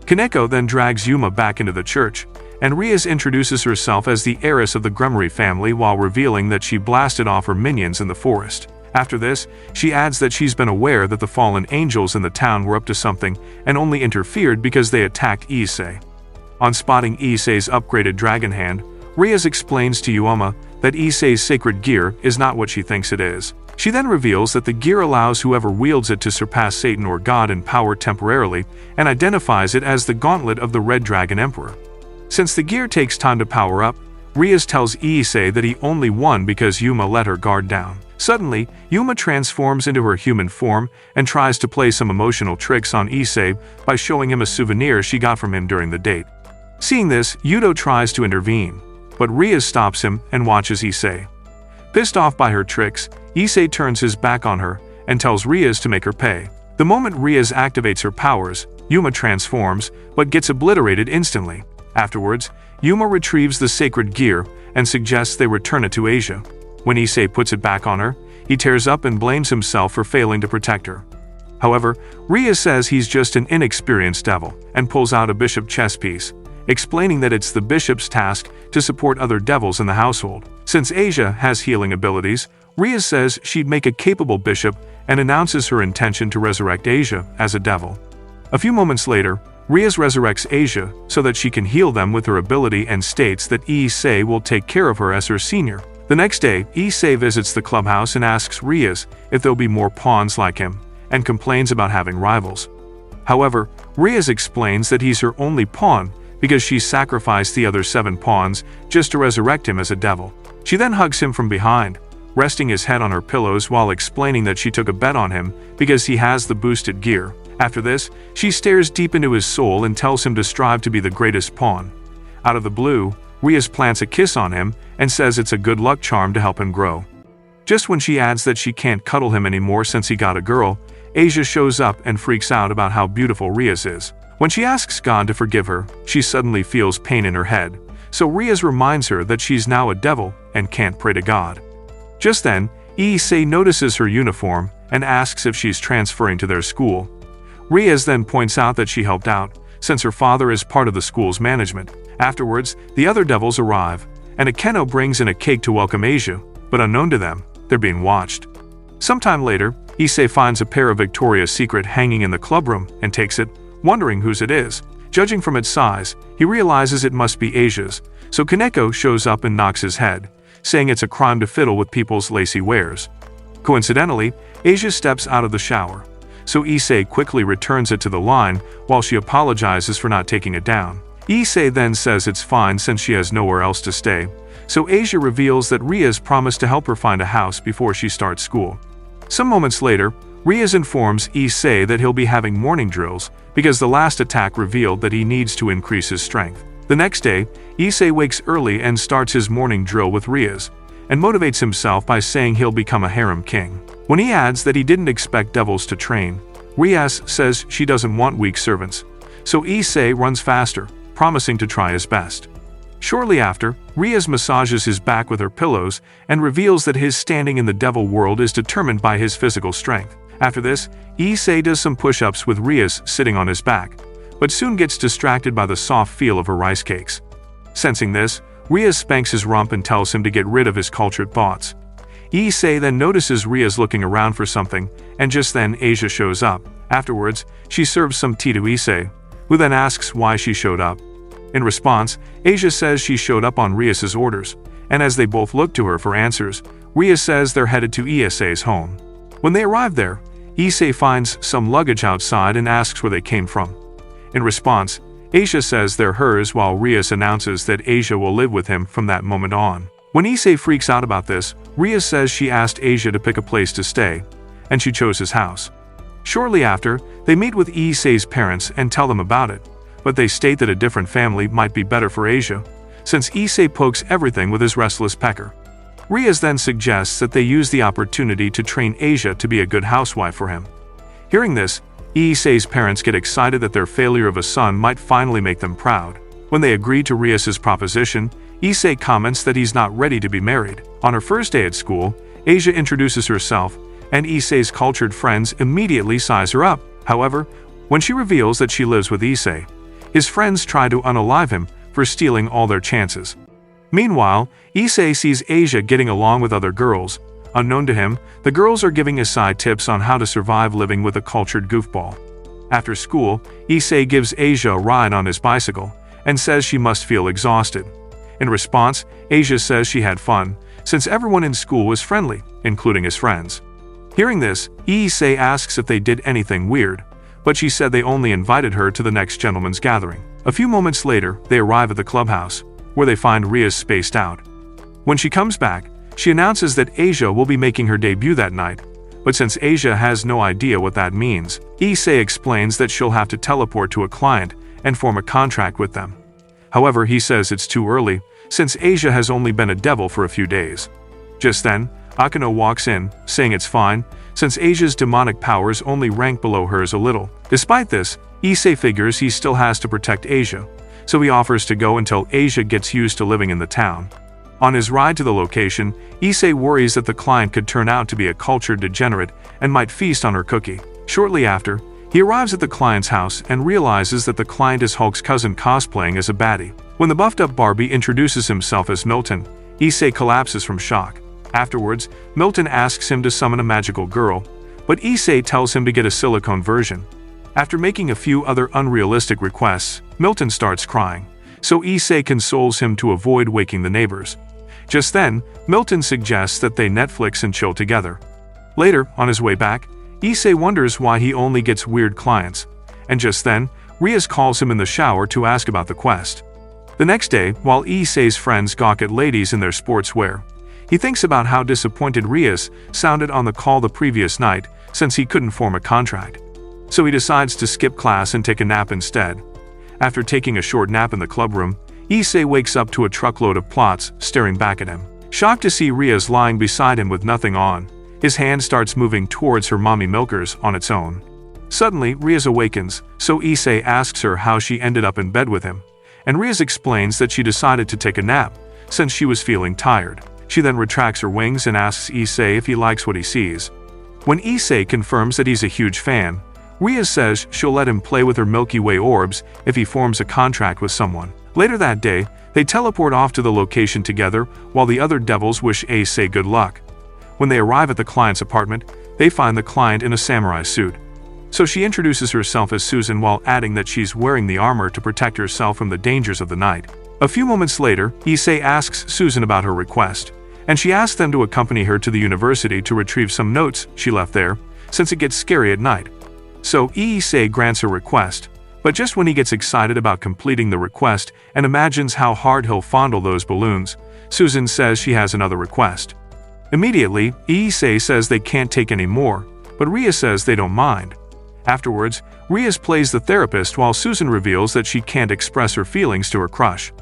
Speaker 1: Kaneko then drags Yuma back into the church, and Rias introduces herself as the heiress of the Grummery family while revealing that she blasted off her minions in the forest. After this, she adds that she's been aware that the fallen angels in the town were up to something and only interfered because they attacked Issei. On spotting Issei's upgraded dragon hand, Rias explains to Yuma that Issei's sacred gear is not what she thinks it is. She then reveals that the gear allows whoever wields it to surpass Satan or God in power temporarily and identifies it as the Gauntlet of the Red Dragon Emperor. Since the gear takes time to power up, Rias tells Issei that he only won because Yuma let her guard down. Suddenly, Yuma transforms into her human form and tries to play some emotional tricks on Issei by showing him a souvenir she got from him during the date. Seeing this, Yuto tries to intervene, but Rias stops him and watches Issei. Pissed off by her tricks, Issei turns his back on her and tells Rias to make her pay. The moment Rias activates her powers, Yuma transforms, but gets obliterated instantly. Afterwards, Yuma retrieves the sacred gear and suggests they return it to Asia. When Issei puts it back on her, he tears up and blames himself for failing to protect her. However, Rias says he's just an inexperienced devil and pulls out a bishop chess piece, explaining that it's the bishop's task to support other devils in the household. Since Asia has healing abilities, Rias says she'd make a capable bishop and announces her intention to resurrect Asia as a devil. A few moments later, Rias resurrects Asia so that she can heal them with her ability and states that Issei will take care of her as her senior. The next day, Issei visits the clubhouse and asks Rias if there'll be more pawns like him, and complains about having rivals. However, Rias explains that he's her only pawn because she sacrificed the other 7 pawns just to resurrect him as a devil. She then hugs him from behind, resting his head on her pillows while explaining that she took a bet on him because he has the boosted gear. After this, she stares deep into his soul and tells him to strive to be the greatest pawn. Out of the blue, Rias plants a kiss on him and says it's a good luck charm to help him grow. Just when she adds that she can't cuddle him anymore since he got a girl, Asia shows up and freaks out about how beautiful Rias is. When she asks God to forgive her, she suddenly feels pain in her head, so Rias reminds her that she's now a devil and can't pray to God. Just then, Issei notices her uniform and asks if she's transferring to their school. Rias then points out that she helped out, since her father is part of the school's management. Afterwards, the other devils arrive, and Akeno brings in a cake to welcome Asia, but unknown to them, they're being watched. Sometime later, Issei finds a pair of Victoria's Secret hanging in the clubroom and takes it, wondering whose it is. Judging from its size, he realizes it must be Asia's, so Kaneko shows up and knocks his head, saying it's a crime to fiddle with people's lacy wares. Coincidentally, Asia steps out of the shower, so Issei quickly returns it to the line while she apologizes for not taking it down. Issei then says it's fine since she has nowhere else to stay, so Asia reveals that Rias promised to help her find a house before she starts school. Some moments later, Rias informs Issei that he'll be having morning drills because the last attack revealed that he needs to increase his strength. The next day, Issei wakes early and starts his morning drill with Rias, and motivates himself by saying he'll become a harem king. When he adds that he didn't expect devils to train, Rias says she doesn't want weak servants, so Issei runs faster, promising to try his best. Shortly after, Rias massages his back with her pillows and reveals that his standing in the devil world is determined by his physical strength. After this, Issei does some push-ups with Rias sitting on his back, but soon gets distracted by the soft feel of her rice cakes. Sensing this, Rias spanks his rump and tells him to get rid of his cultured thoughts. Issei then notices Rias looking around for something, and just then Asia shows up. Afterwards, she serves some tea to Issei, who then asks why she showed up. In response, Asia says she showed up on Rias's orders, and as they both look to her for answers, Rias says they're headed to Issei's home. When they arrive there, Issei finds some luggage outside and asks where they came from. In response, Asia says they're hers while Rias announces that Asia will live with him from that moment on. When Issei freaks out about this, Rias says she asked Asia to pick a place to stay, and she chose his house. Shortly after, they meet with Issei's parents and tell them about it, but they state that a different family might be better for Asia, since Issei pokes everything with his restless pecker. Rias then suggests that they use the opportunity to train Asia to be a good housewife for him. Hearing this, Issei's parents get excited that their failure of a son might finally make them proud. When they agree to Rias's proposition, Issei comments that he's not ready to be married. On her first day at school, Asia introduces herself, and Issei's cultured friends immediately size her up. However, when she reveals that she lives with Issei, his friends try to unalive him for stealing all their chances. Meanwhile, Issei sees Asia getting along with other girls. Unknown to him, the girls are giving Issei tips on how to survive living with a cultured goofball. After school, Issei gives Asia a ride on his bicycle, and says she must feel exhausted. In response, Asia says she had fun, since everyone in school was friendly, including his friends. Hearing this, Issei asks if they did anything weird, but she said they only invited her to the next gentleman's gathering. A few moments later, they arrive at the clubhouse, where they find Rias spaced out. When she comes back, she announces that Asia will be making her debut that night, but since Asia has no idea what that means, Issei explains that she'll have to teleport to a client and form a contract with them. However, he says it's too early, since Asia has only been a devil for a few days. Just then, Akano walks in, saying it's fine, since Asia's demonic powers only rank below hers a little. Despite this, Issei figures he still has to protect Asia, so he offers to go until Asia gets used to living in the town. On his ride to the location, Issei worries that the client could turn out to be a cultured degenerate and might feast on her cookie. Shortly after, he arrives at the client's house and realizes that the client is Hulk's cousin cosplaying as a baddie. When the buffed-up Barbie introduces himself as Milton, Issei collapses from shock. Afterwards, Milton asks him to summon a magical girl, but Issei tells him to get a silicone version. After making a few other unrealistic requests, Milton starts crying, so Issei consoles him to avoid waking the neighbors. Just then, Milton suggests that they Netflix and chill together. Later, on his way back, Issei wonders why he only gets weird clients, and just then, Rias calls him in the shower to ask about the quest. The next day, while Issei's friends gawk at ladies in their sportswear, he thinks about how disappointed Rias sounded on the call the previous night since he couldn't form a contract. So he decides to skip class and take a nap instead. After taking a short nap in the clubroom, Issei wakes up to a truckload of plots staring back at him. Shocked to see Rias lying beside him with nothing on, his hand starts moving towards her mommy milkers on its own. Suddenly, Rias awakens, so Issei asks her how she ended up in bed with him, and Rias explains that she decided to take a nap since she was feeling tired. She then retracts her wings and asks Issei if he likes what he sees. When Issei confirms that he's a huge fan, Rias says she'll let him play with her Milky Way orbs if he forms a contract with someone. Later that day, they teleport off to the location together while the other devils wish Issei good luck. When they arrive at the client's apartment, they find the client in a samurai suit. So she introduces herself as Susan while adding that she's wearing the armor to protect herself from the dangers of the night. A few moments later, Issei asks Susan about her request, and she asks them to accompany her to the university to retrieve some notes she left there, since it gets scary at night. So Issei grants her request, but just when he gets excited about completing the request and imagines how hard he'll fondle those balloons, Susan says she has another request. Immediately, Issei says they can't take any more, but Rias says they don't mind. Afterwards, Rias plays the therapist while Susan reveals that she can't express her feelings to her crush.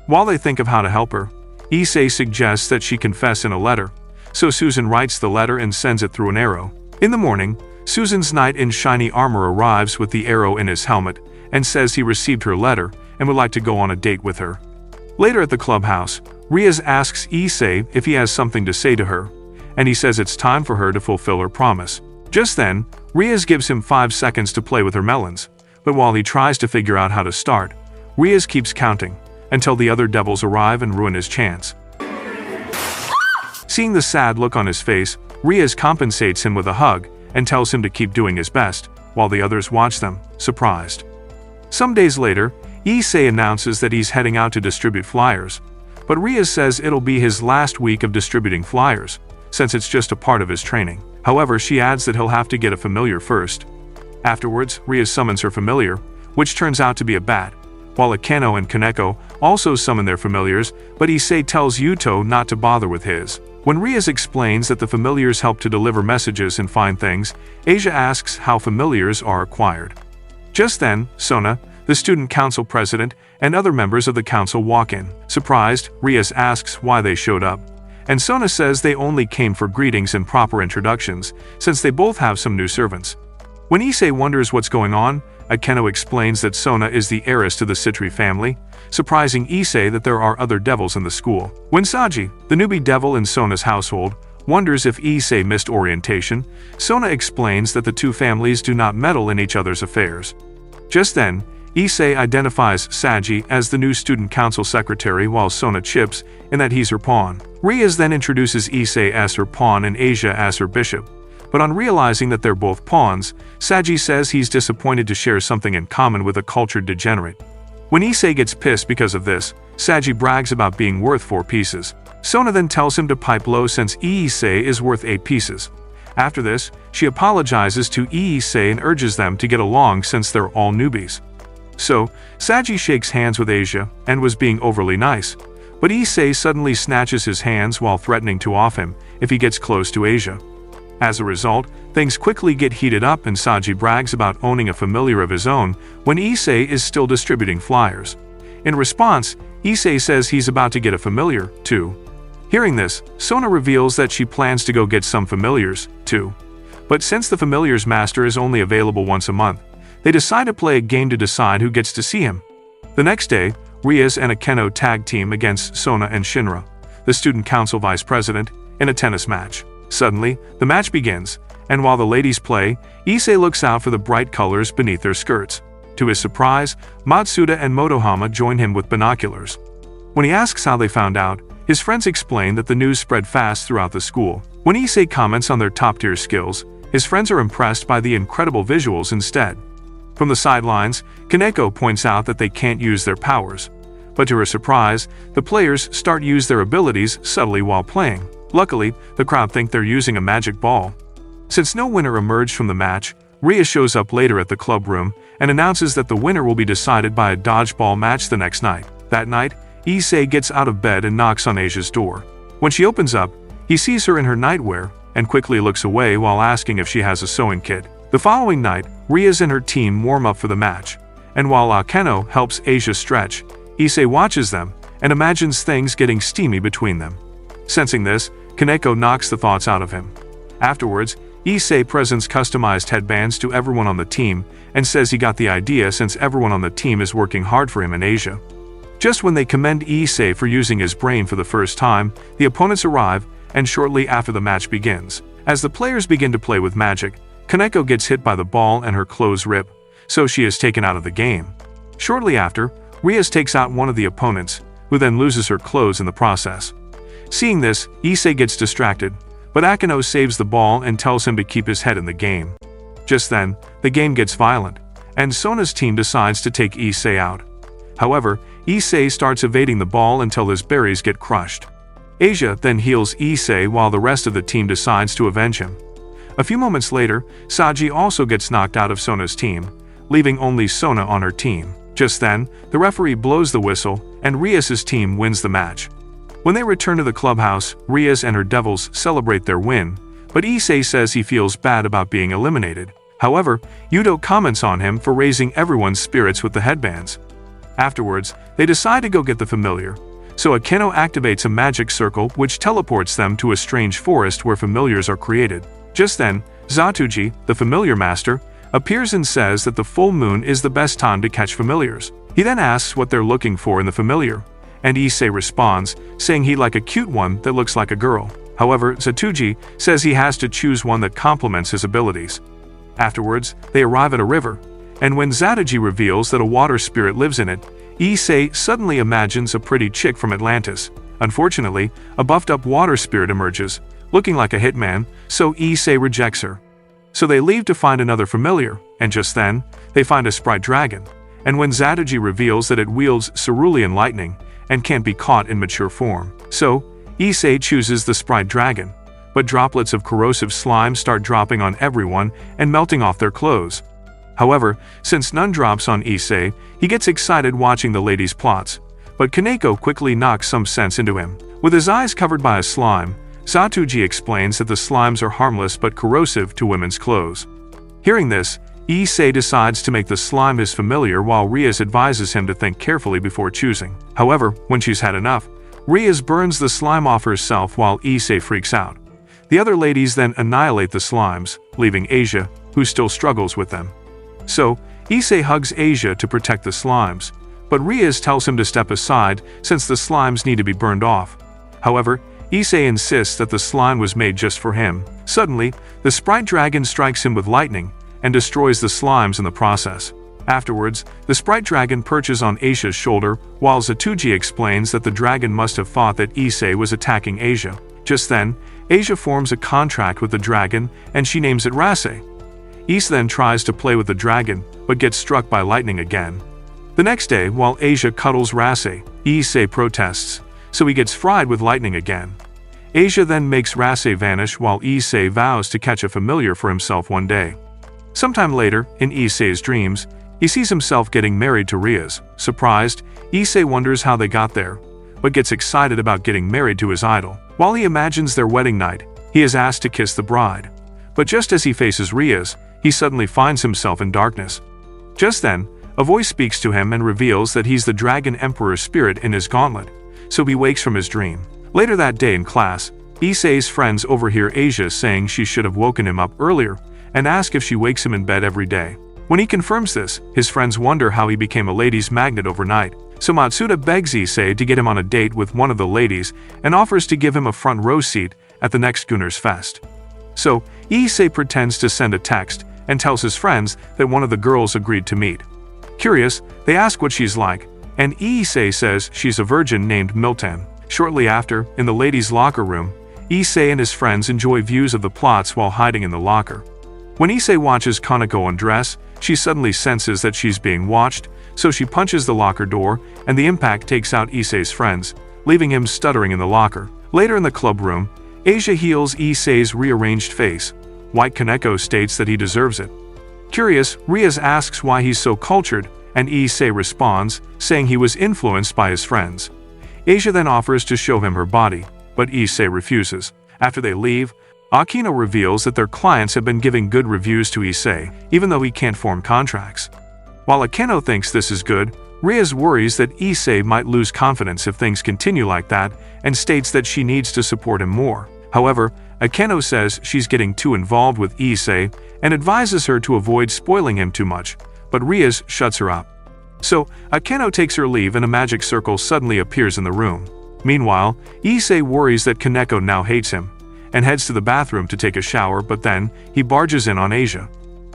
Speaker 1: While they think of how to help her, Issei suggests that she confess in a letter, so Susan writes the letter and sends it through an arrow. In the morning, Susan's knight in shiny armor arrives with the arrow in his helmet and says he received her letter and would like to go on a date with her. Later at the clubhouse, Rias asks Issei if he has something to say to her, and he says it's time for her to fulfill her promise. Just then, Rias gives him 5 seconds to play with her melons, but while he tries to figure out how to start, Rias keeps counting until the other devils arrive and ruin his chance. Seeing the sad look on his face, Rias compensates him with a hug and tells him to keep doing his best, while the others watch them, surprised. Some days later, Issei announces that he's heading out to distribute flyers, but Rias says it'll be his last week of distributing flyers, since it's just a part of his training. However, she adds that he'll have to get a familiar first. Afterwards, Rias summons her familiar, which turns out to be a bat, while Akeno and Kaneko also summon their familiars, but Issei tells Yuto not to bother with his. When Rias explains that the familiars help to deliver messages and find things, Asia asks how familiars are acquired. Just then, Sona, the student council president, and other members of the council walk in. Surprised, Rias asks why they showed up, and Sona says they only came for greetings and proper introductions, since they both have some new servants. When Issei wonders what's going on, Akeno explains that Sona is the heiress to the Citri family, surprising Issei that there are other devils in the school. When Saji, the newbie devil in Sona's household, wonders if Issei missed orientation, Sona explains that the two families do not meddle in each other's affairs. Just then, Issei identifies Saji as the new student council secretary while Sona chips in that he's her pawn. Rias then introduces Issei as her pawn and Asia as her bishop. But on realizing that they're both pawns, Saji says he's disappointed to share something in common with a cultured degenerate. When Issei gets pissed because of this, Saji brags about being worth 4 pieces. Sona then tells him to pipe low since Issei is worth 8 pieces. After this, she apologizes to Issei and urges them to get along since they're all newbies. So, Saji shakes hands with Asia and was being overly nice, but Issei suddenly snatches his hands while threatening to off him if he gets close to Asia. As a result, things quickly get heated up and Saji brags about owning a familiar of his own when Issei is still distributing flyers. In response, Issei says he's about to get a familiar, too. Hearing this, Sona reveals that she plans to go get some familiars, too. But since the familiar's master is only available once a month, they decide to play a game to decide who gets to see him. The next day, Rias and Akeno tag team against Sona and Shinra, the student council vice president, in a tennis match. Suddenly, the match begins, and while the ladies play, Issei looks out for the bright colors beneath their skirts. To his surprise, Matsuda and Motohama join him with binoculars. When he asks how they found out, his friends explain that the news spread fast throughout the school. When Issei comments on their top-tier skills, his friends are impressed by the incredible visuals instead. From the sidelines, Kaneko points out that they can't use their powers. But to her surprise, the players start to use their abilities subtly while playing. Luckily, the crowd think they're using a magic ball. Since no winner emerged from the match, Rias shows up later at the club room and announces that the winner will be decided by a dodgeball match the next night. That night, Issei gets out of bed and knocks on Asia's door. When she opens up, he sees her in her nightwear and quickly looks away while asking if she has a sewing kit. The following night, Rias and her team warm up for the match, and while Akeno helps Asia stretch, Issei watches them and imagines things getting steamy between them. Sensing this, Kaneko knocks the thoughts out of him. Afterwards, Issei presents customized headbands to everyone on the team and says he got the idea since everyone on the team is working hard for him in Asia. Just when they commend Issei for using his brain for the first time, the opponents arrive, and shortly after the match begins. As the players begin to play with magic, Kaneko gets hit by the ball and her clothes rip, so she is taken out of the game. Shortly after, Rias takes out one of the opponents, who then loses her clothes in the process. Seeing this, Issei gets distracted, but Akeno saves the ball and tells him to keep his head in the game. Just then, the game gets violent, and Sona's team decides to take Issei out. However, Issei starts evading the ball until his berries get crushed. Asia then heals Issei while the rest of the team decides to avenge him. A few moments later, Saji also gets knocked out of Sona's team, leaving only Sona on her team. Just then, the referee blows the whistle, and Rias' team wins the match. When they return to the clubhouse, Rias and her devils celebrate their win, but Issei says he feels bad about being eliminated. However, Yudo comments on him for raising everyone's spirits with the headbands. Afterwards, they decide to go get the familiar. So Akeno activates a magic circle which teleports them to a strange forest where familiars are created. Just then, Zatuji, the familiar master, appears and says that the full moon is the best time to catch familiars. He then asks what they're looking for in the familiar, and Issei responds, saying he'd like a cute one that looks like a girl. However, Zatuji says he has to choose one that complements his abilities. Afterwards, they arrive at a river, and when Zatuji reveals that a water spirit lives in it, Issei suddenly imagines a pretty chick from Atlantis. Unfortunately, a buffed-up water spirit emerges, looking like a hitman, so Issei rejects her. So they leave to find another familiar, and just then, they find a sprite dragon. And when Zatuji reveals that it wields cerulean lightning and can't be caught in mature form, so Issei chooses the sprite dragon, but droplets of corrosive slime start dropping on everyone and melting off their clothes. However, since none drops on Issei, he gets excited watching the ladies' plots, but Kaneko quickly knocks some sense into him. With his eyes covered by a slime, Zatuji explains that the slimes are harmless but corrosive to women's clothes. Hearing this, Issei decides to make the slime his familiar while Rias advises him to think carefully before choosing. However, when she's had enough, Rias burns the slime off herself while Issei freaks out. The other ladies then annihilate the slimes, leaving Asia, who still struggles with them. So, Issei hugs Asia to protect the slimes, but Rias tells him to step aside since the slimes need to be burned off. However, Issei insists that the slime was made just for him. Suddenly, the sprite dragon strikes him with lightning and destroys the slimes in the process. Afterwards, the sprite dragon perches on Asia's shoulder while Zatuji explains that the dragon must have thought that Issei was attacking Asia. Just then, Asia forms a contract with the dragon and she names it Rase. Issei then tries to play with the dragon, but gets struck by lightning again. The next day, while Asia cuddles Rase, Issei protests, so he gets fried with lightning again. Asia then makes Rase vanish while Issei vows to catch a familiar for himself one day. Sometime later, in Issei's dreams, he sees himself getting married to Rias. Surprised, Issei wonders how they got there, but gets excited about getting married to his idol. While he imagines their wedding night, he is asked to kiss the bride. But just as he faces Rias, he suddenly finds himself in darkness. Just then, a voice speaks to him and reveals that he's the Dragon Emperor spirit in his gauntlet, so he wakes from his dream. Later that day in class, Issei's friends overhear Asia saying she should have woken him up earlier and ask if she wakes him in bed every day. When he confirms this, his friends wonder how he became a ladies' magnet overnight, so Matsuda begs Issei to get him on a date with one of the ladies and offers to give him a front row seat at the next Gunner's Fest. So, Issei pretends to send a text and tells his friends that one of the girls agreed to meet. Curious, they ask what she's like, and Issei says she's a virgin named Miltan. Shortly after, in the ladies' locker room, Issei and his friends enjoy views of the plots while hiding in the locker. When Issei watches Kaneko undress, she suddenly senses that she's being watched, so she punches the locker door, and the impact takes out Issei's friends, leaving him stuttering in the locker. Later in the club room, Asia heals Issei's rearranged face. White Kaneko states that he deserves it. Curious, Rias asks why he's so cultured, and Issei responds, saying he was influenced by his friends. Asia then offers to show him her body, but Issei refuses. After they leave, Akeno reveals that their clients have been giving good reviews to Issei, even though he can't form contracts. While Akeno thinks this is good, Rias worries that Issei might lose confidence if things continue like that and states that she needs to support him more. However, Akeno says she's getting too involved with Issei and advises her to avoid spoiling him too much, but Rias shuts her up. So, Akeno takes her leave and a magic circle suddenly appears in the room. Meanwhile, Issei worries that Kaneko now hates him and heads to the bathroom to take a shower, but then he barges in on Asia.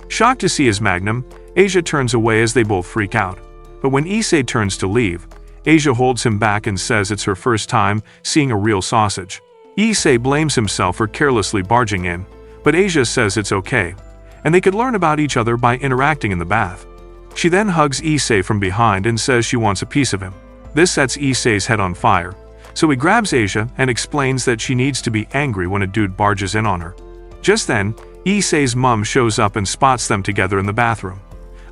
Speaker 1: Shocked to see his magnum, Asia turns away as they both freak out. But when Issei turns to leave, Asia holds him back and says it's her first time seeing a real sausage. Issei blames himself for carelessly barging in, but Asia says it's okay, and they could learn about each other by interacting in the bath. She then hugs Issei from behind and says she wants a piece of him. This sets Issei's head on fire, so he grabs Asia and explains that she needs to be angry when a dude barges in on her. Just then, Issei's mom shows up and spots them together in the bathroom.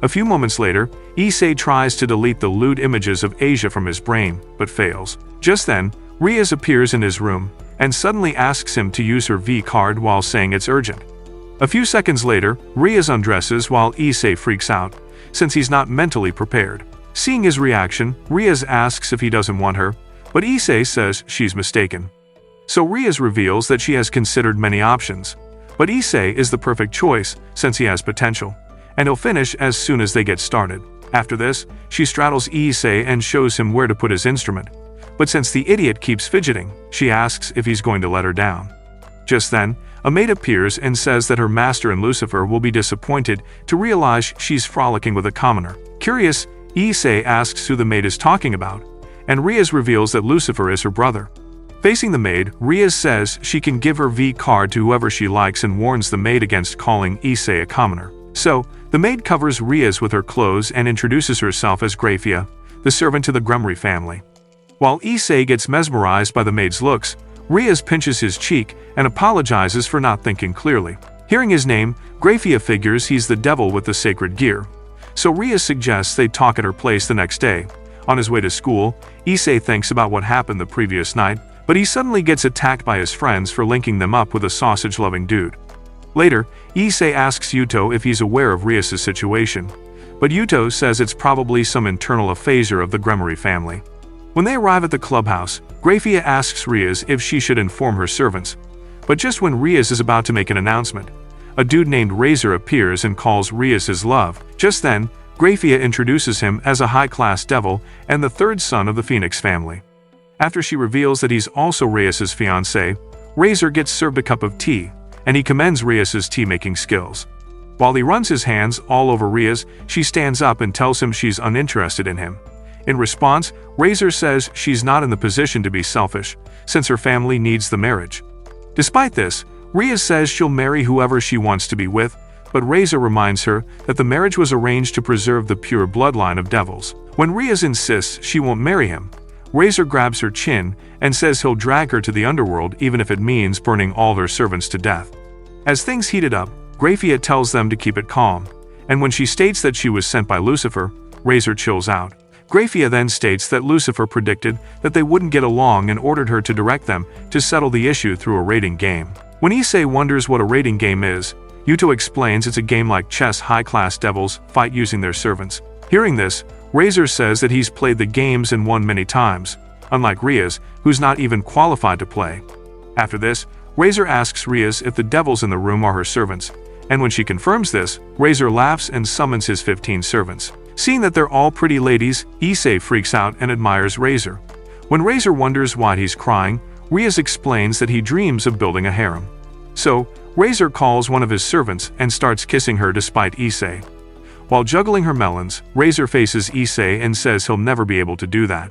Speaker 1: A few moments later, Issei tries to delete the lewd images of Asia from his brain, but fails. Just then, Rias appears in his room and suddenly asks him to use her V card while saying it's urgent. A few seconds later, Rias undresses while Issei freaks out, since he's not mentally prepared. Seeing his reaction, Rias asks if he doesn't want her, but Issei says she's mistaken. So Rias reveals that she has considered many options, but Issei is the perfect choice since he has potential, and he'll finish as soon as they get started. After this, she straddles Issei and shows him where to put his instrument. But since the idiot keeps fidgeting, she asks if he's going to let her down. Just then, a maid appears and says that her master and Lucifer will be disappointed to realize she's frolicking with a commoner. Curious, Issei asks who the maid is talking about, and Rias reveals that Lucifer is her brother. Facing the maid, Rias says she can give her V card to whoever she likes and warns the maid against calling Issei a commoner. So, the maid covers Rias with her clothes and introduces herself as Grafia, the servant to the Rivalry family. While Issei gets mesmerized by the maid's looks, Rias pinches his cheek and apologizes for not thinking clearly. Hearing his name, Grafia figures he's the devil with the sacred gear. So Rias suggests they talk at her place the next day. On his way to school, Issei thinks about what happened the previous night, but he suddenly gets attacked by his friends for linking them up with a sausage-loving dude. Later, Issei asks Yuto if he's aware of Rias' situation, but Yuto says it's probably some internal aphasia of the Rivalry family. When they arrive at the clubhouse, Grafia asks Rias if she should inform her servants. But just when Rias is about to make an announcement, a dude named Razor appears and calls Rias his love. Just then, Grafia introduces him as a high-class devil and the third son of the Phoenix family. After she reveals that he's also Rias' fiancé, Razor gets served a cup of tea, and he commends Rias' tea-making skills. While he runs his hands all over Rias, she stands up and tells him she's uninterested in him. In response, Razor says she's not in the position to be selfish, since her family needs the marriage. Despite this, Rias says she'll marry whoever she wants to be with, but Razor reminds her that the marriage was arranged to preserve the pure bloodline of devils. When Rias insists she won't marry him, Razor grabs her chin and says he'll drag her to the underworld even if it means burning all her servants to death. As things heated up, Grafia tells them to keep it calm, and when she states that she was sent by Lucifer, Razor chills out. Grafia then states that Lucifer predicted that they wouldn't get along and ordered her to direct them to settle the issue through a rating game. When Issei wonders what a rating game is, Yuto explains it's a game like chess high-class devils fight using their servants. Hearing this, Razor says that he's played the games and won many times, unlike Rias, who's not even qualified to play. After this, Razor asks Rias if the devils in the room are her servants, and when she confirms this, Razor laughs and summons his 15 servants. Seeing that they're all pretty ladies, Issei freaks out and admires Razor. When Razor wonders why he's crying, Rias explains that he dreams of building a harem. So, Razor calls one of his servants and starts kissing her despite Issei. While juggling her melons, Razor faces Issei and says he'll never be able to do that.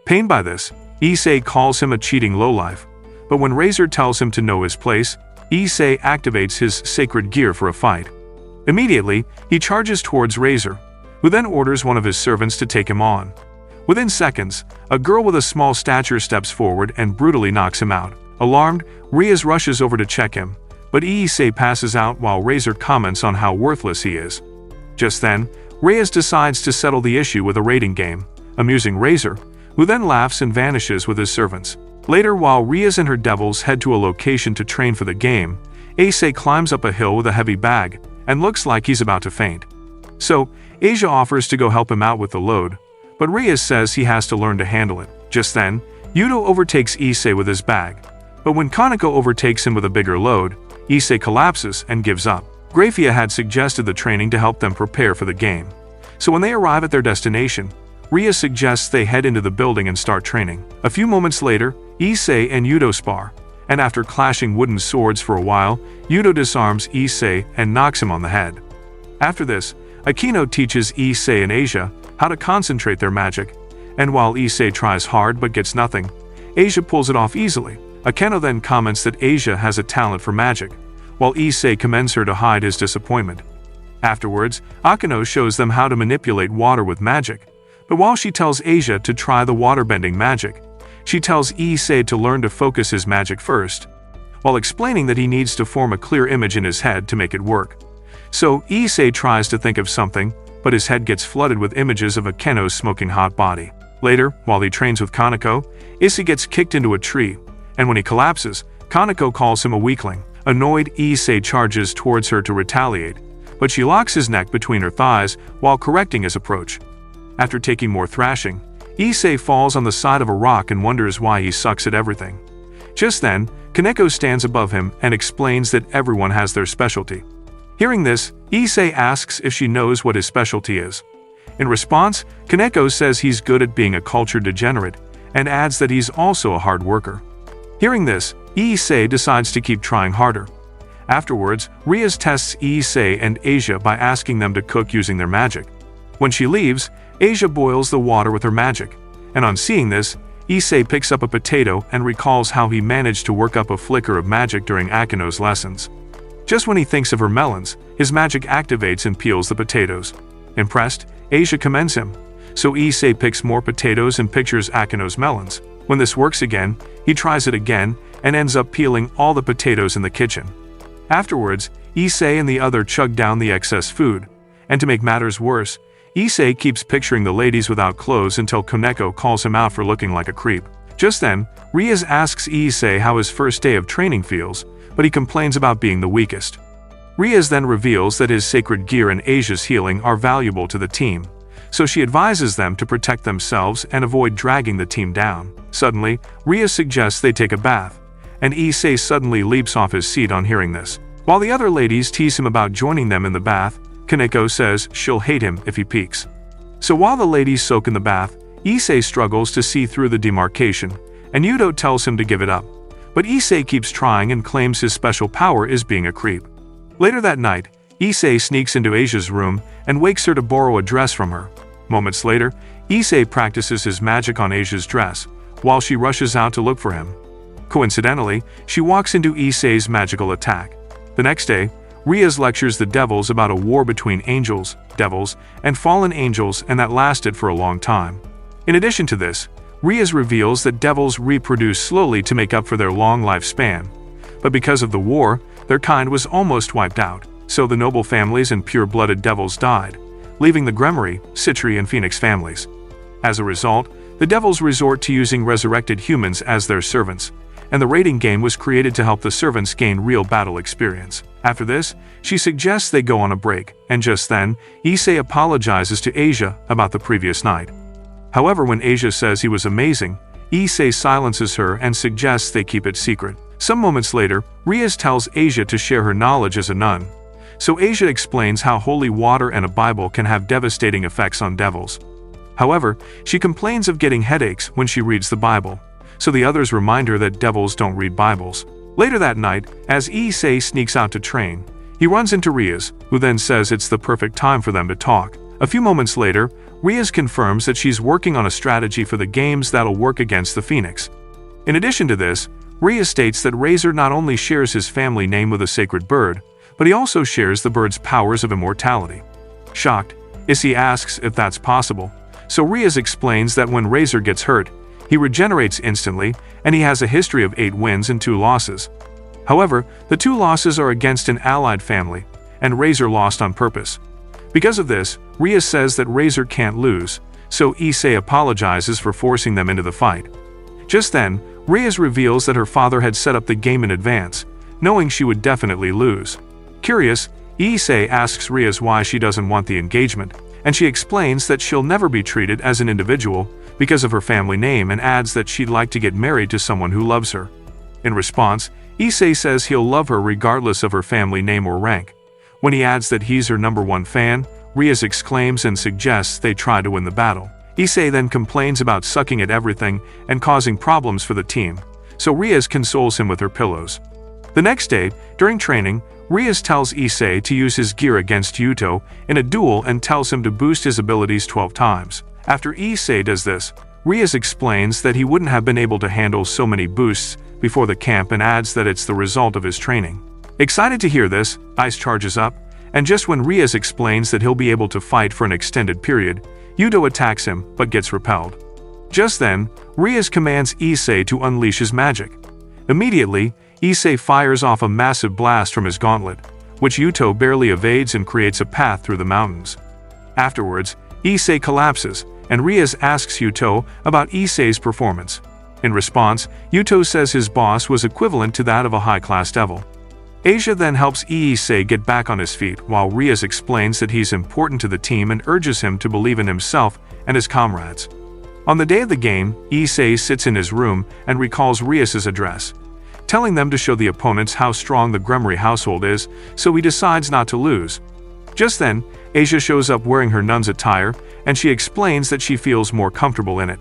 Speaker 1: Pained by this, Issei calls him a cheating lowlife, but when Razor tells him to know his place, Issei activates his sacred gear for a fight. Immediately, he charges towards Razor, who then orders one of his servants to take him on. Within seconds, a girl with a small stature steps forward and brutally knocks him out. Alarmed, Rias rushes over to check him, but Issei passes out while Razor comments on how worthless he is. Just then, Rias decides to settle the issue with a rating game, amusing Razor, who then laughs and vanishes with his servants. Later, while Rias and her devils head to a location to train for the game, Issei climbs up a hill with a heavy bag and looks like he's about to faint. So, Asia offers to go help him out with the load, but Rias says he has to learn to handle it. Just then, Yuto overtakes Issei with his bag, but when Kaneko overtakes him with a bigger load, Issei collapses and gives up. Grafia had suggested the training to help them prepare for the game. So when they arrive at their destination, Rias suggests they head into the building and start training. A few moments later, Issei and Yuto spar, and after clashing wooden swords for a while, Yuto disarms Issei and knocks him on the head. After this, Akino teaches Issei and Asia how to concentrate their magic, and while Issei tries hard but gets nothing, Asia pulls it off easily. Akeno then comments that Asia has a talent for magic, while Issei commends her to hide his disappointment. Afterwards, Akeno shows them how to manipulate water with magic, but while she tells Asia to try the waterbending magic, she tells Issei to learn to focus his magic first, while explaining that he needs to form a clear image in his head to make it work. So Issei tries to think of something, but his head gets flooded with images of Akeno's smoking hot body. Later, while he trains with Kaneko, Issei gets kicked into a tree, and when he collapses, Kaneko calls him a weakling. Annoyed, Issei charges towards her to retaliate, but she locks his neck between her thighs while correcting his approach. After taking more thrashing, Issei falls on the side of a rock and wonders why he sucks at everything. Just then, Kaneko stands above him and explains that everyone has their specialty. Hearing this, Issei asks if she knows what his specialty is. In response, Kaneko says he's good at being a culture degenerate and adds that he's also a hard worker. Hearing this, Issei decides to keep trying harder. Afterwards, Rias tests Issei and Asia by asking them to cook using their magic. When she leaves, Asia boils the water with her magic, and on seeing this, Issei picks up a potato and recalls how he managed to work up a flicker of magic during Akino's lessons. Just when he thinks of her melons, his magic activates and peels the potatoes. Impressed, Asia commends him, so Issei picks more potatoes and pictures Akino's melons. When this works again, he tries it again and ends up peeling all the potatoes in the kitchen. Afterwards, Issei and the other chug down the excess food, and to make matters worse, Issei keeps picturing the ladies without clothes until Kaneko calls him out for looking like a creep. Just then, Rias asks Issei how his first day of training feels, but he complains about being the weakest. Rias then reveals that his sacred gear and Asia's healing are valuable to the team, so she advises them to protect themselves and avoid dragging the team down. Suddenly, Rias suggests they take a bath, and Issei suddenly leaps off his seat on hearing this. While the other ladies tease him about joining them in the bath, Kaneko says she'll hate him if he peeks. So while the ladies soak in the bath, Issei struggles to see through the demarcation, and Yuto tells him to give it up. But Issei keeps trying and claims his special power is being a creep. Later that night, Issei sneaks into Asia's room and wakes her to borrow a dress from her. Moments later, Issei practices his magic on Asia's dress, while she rushes out to look for him. Coincidentally, she walks into Issei's magical attack. The next day, Rias lectures the devils about a war between angels, devils, and fallen angels, and that lasted for a long time. In addition to this, Rias reveals that devils reproduce slowly to make up for their long lifespan. But because of the war, their kind was almost wiped out, so the noble families and pure-blooded devils died, leaving the Gremory, Citri, and Phoenix families. As a result, the devils resort to using resurrected humans as their servants, and the raiding game was created to help the servants gain real battle experience. After this, she suggests they go on a break, and just then, Issei apologizes to Asia about the previous night. However, when Asia says he was amazing, Issei silences her and suggests they keep it secret. Some moments later, Rias tells Asia to share her knowledge as a nun. So Asia explains how holy water and a Bible can have devastating effects on devils. However, she complains of getting headaches when she reads the Bible, so the others remind her that devils don't read Bibles. Later that night, as Issei sneaks out to train, he runs into Rias, who then says it's the perfect time for them to talk. A few moments later, Rias confirms that she's working on a strategy for the games that'll work against the Phoenix. In addition to this, Rias states that Razor not only shares his family name with a sacred bird, but he also shares the bird's powers of immortality. Shocked, Issei asks if that's possible, so Rias explains that when Razor gets hurt, he regenerates instantly, and he has a history of 8 wins and 2 losses. However, the 2 losses are against an allied family, and Razor lost on purpose. Because of this, Rias says that Razor can't lose, so Issei apologizes for forcing them into the fight. Just then, Rias reveals that her father had set up the game in advance, knowing she would definitely lose. Curious, Issei asks Rias why she doesn't want the engagement, and she explains that she'll never be treated as an individual because of her family name and adds that she'd like to get married to someone who loves her. In response, Issei says he'll love her regardless of her family name or rank. When he adds that he's her #1 fan, Rias exclaims and suggests they try to win the battle. Issei then complains about sucking at everything and causing problems for the team, so Rias consoles him with her pillows. The next day, during training, Rias tells Issei to use his gear against Yuto in a duel and tells him to boost his abilities 12 times. After Issei does this, Rias explains that he wouldn't have been able to handle so many boosts before the camp and adds that it's the result of his training. Excited to hear this, Ice charges up, and just when Rias explains that he'll be able to fight for an extended period, Yuto attacks him but gets repelled. Just then, Rias commands Issei to unleash his magic. Immediately, Issei fires off a massive blast from his gauntlet, which Yuto barely evades and creates a path through the mountains. Afterwards, Issei collapses, and Rias asks Yuto about Issei's performance. In response, Yuto says his boss was equivalent to that of a high-class devil. Asia then helps Issei get back on his feet, while Rias explains that he's important to the team and urges him to believe in himself and his comrades. On the day of the game, Issei sits in his room and recalls Rias's address, telling them to show the opponents how strong the Grumry household is, so he decides not to lose. Just then, Asia shows up wearing her nun's attire, and she explains that she feels more comfortable in it.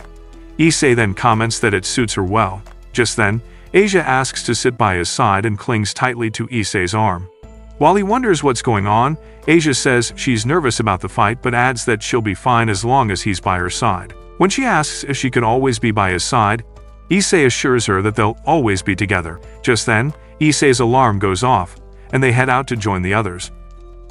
Speaker 1: Issei then comments that it suits her well. Just then, Asia asks to sit by his side and clings tightly to Issei's arm. While he wonders what's going on, Asia says she's nervous about the fight but adds that she'll be fine as long as he's by her side. When she asks if she could always be by his side, Issei assures her that they'll always be together. Just then, Issei's alarm goes off, and they head out to join the others.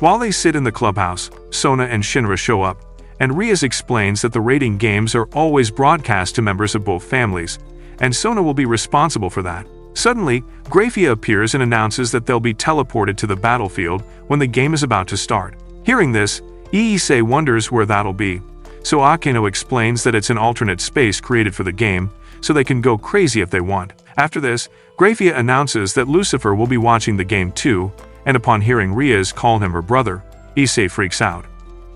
Speaker 1: While they sit in the clubhouse, Sona and Shinra show up, and Rias explains that the raiding games are always broadcast to members of both families, and Sona will be responsible for that. Suddenly, Grafia appears and announces that they'll be teleported to the battlefield when the game is about to start. Hearing this, Issei wonders where that'll be, so Akeno explains that it's an alternate space created for the game, so they can go crazy if they want. After this, Grafia announces that Lucifer will be watching the game too, and upon hearing Rias call him her brother, Issei freaks out.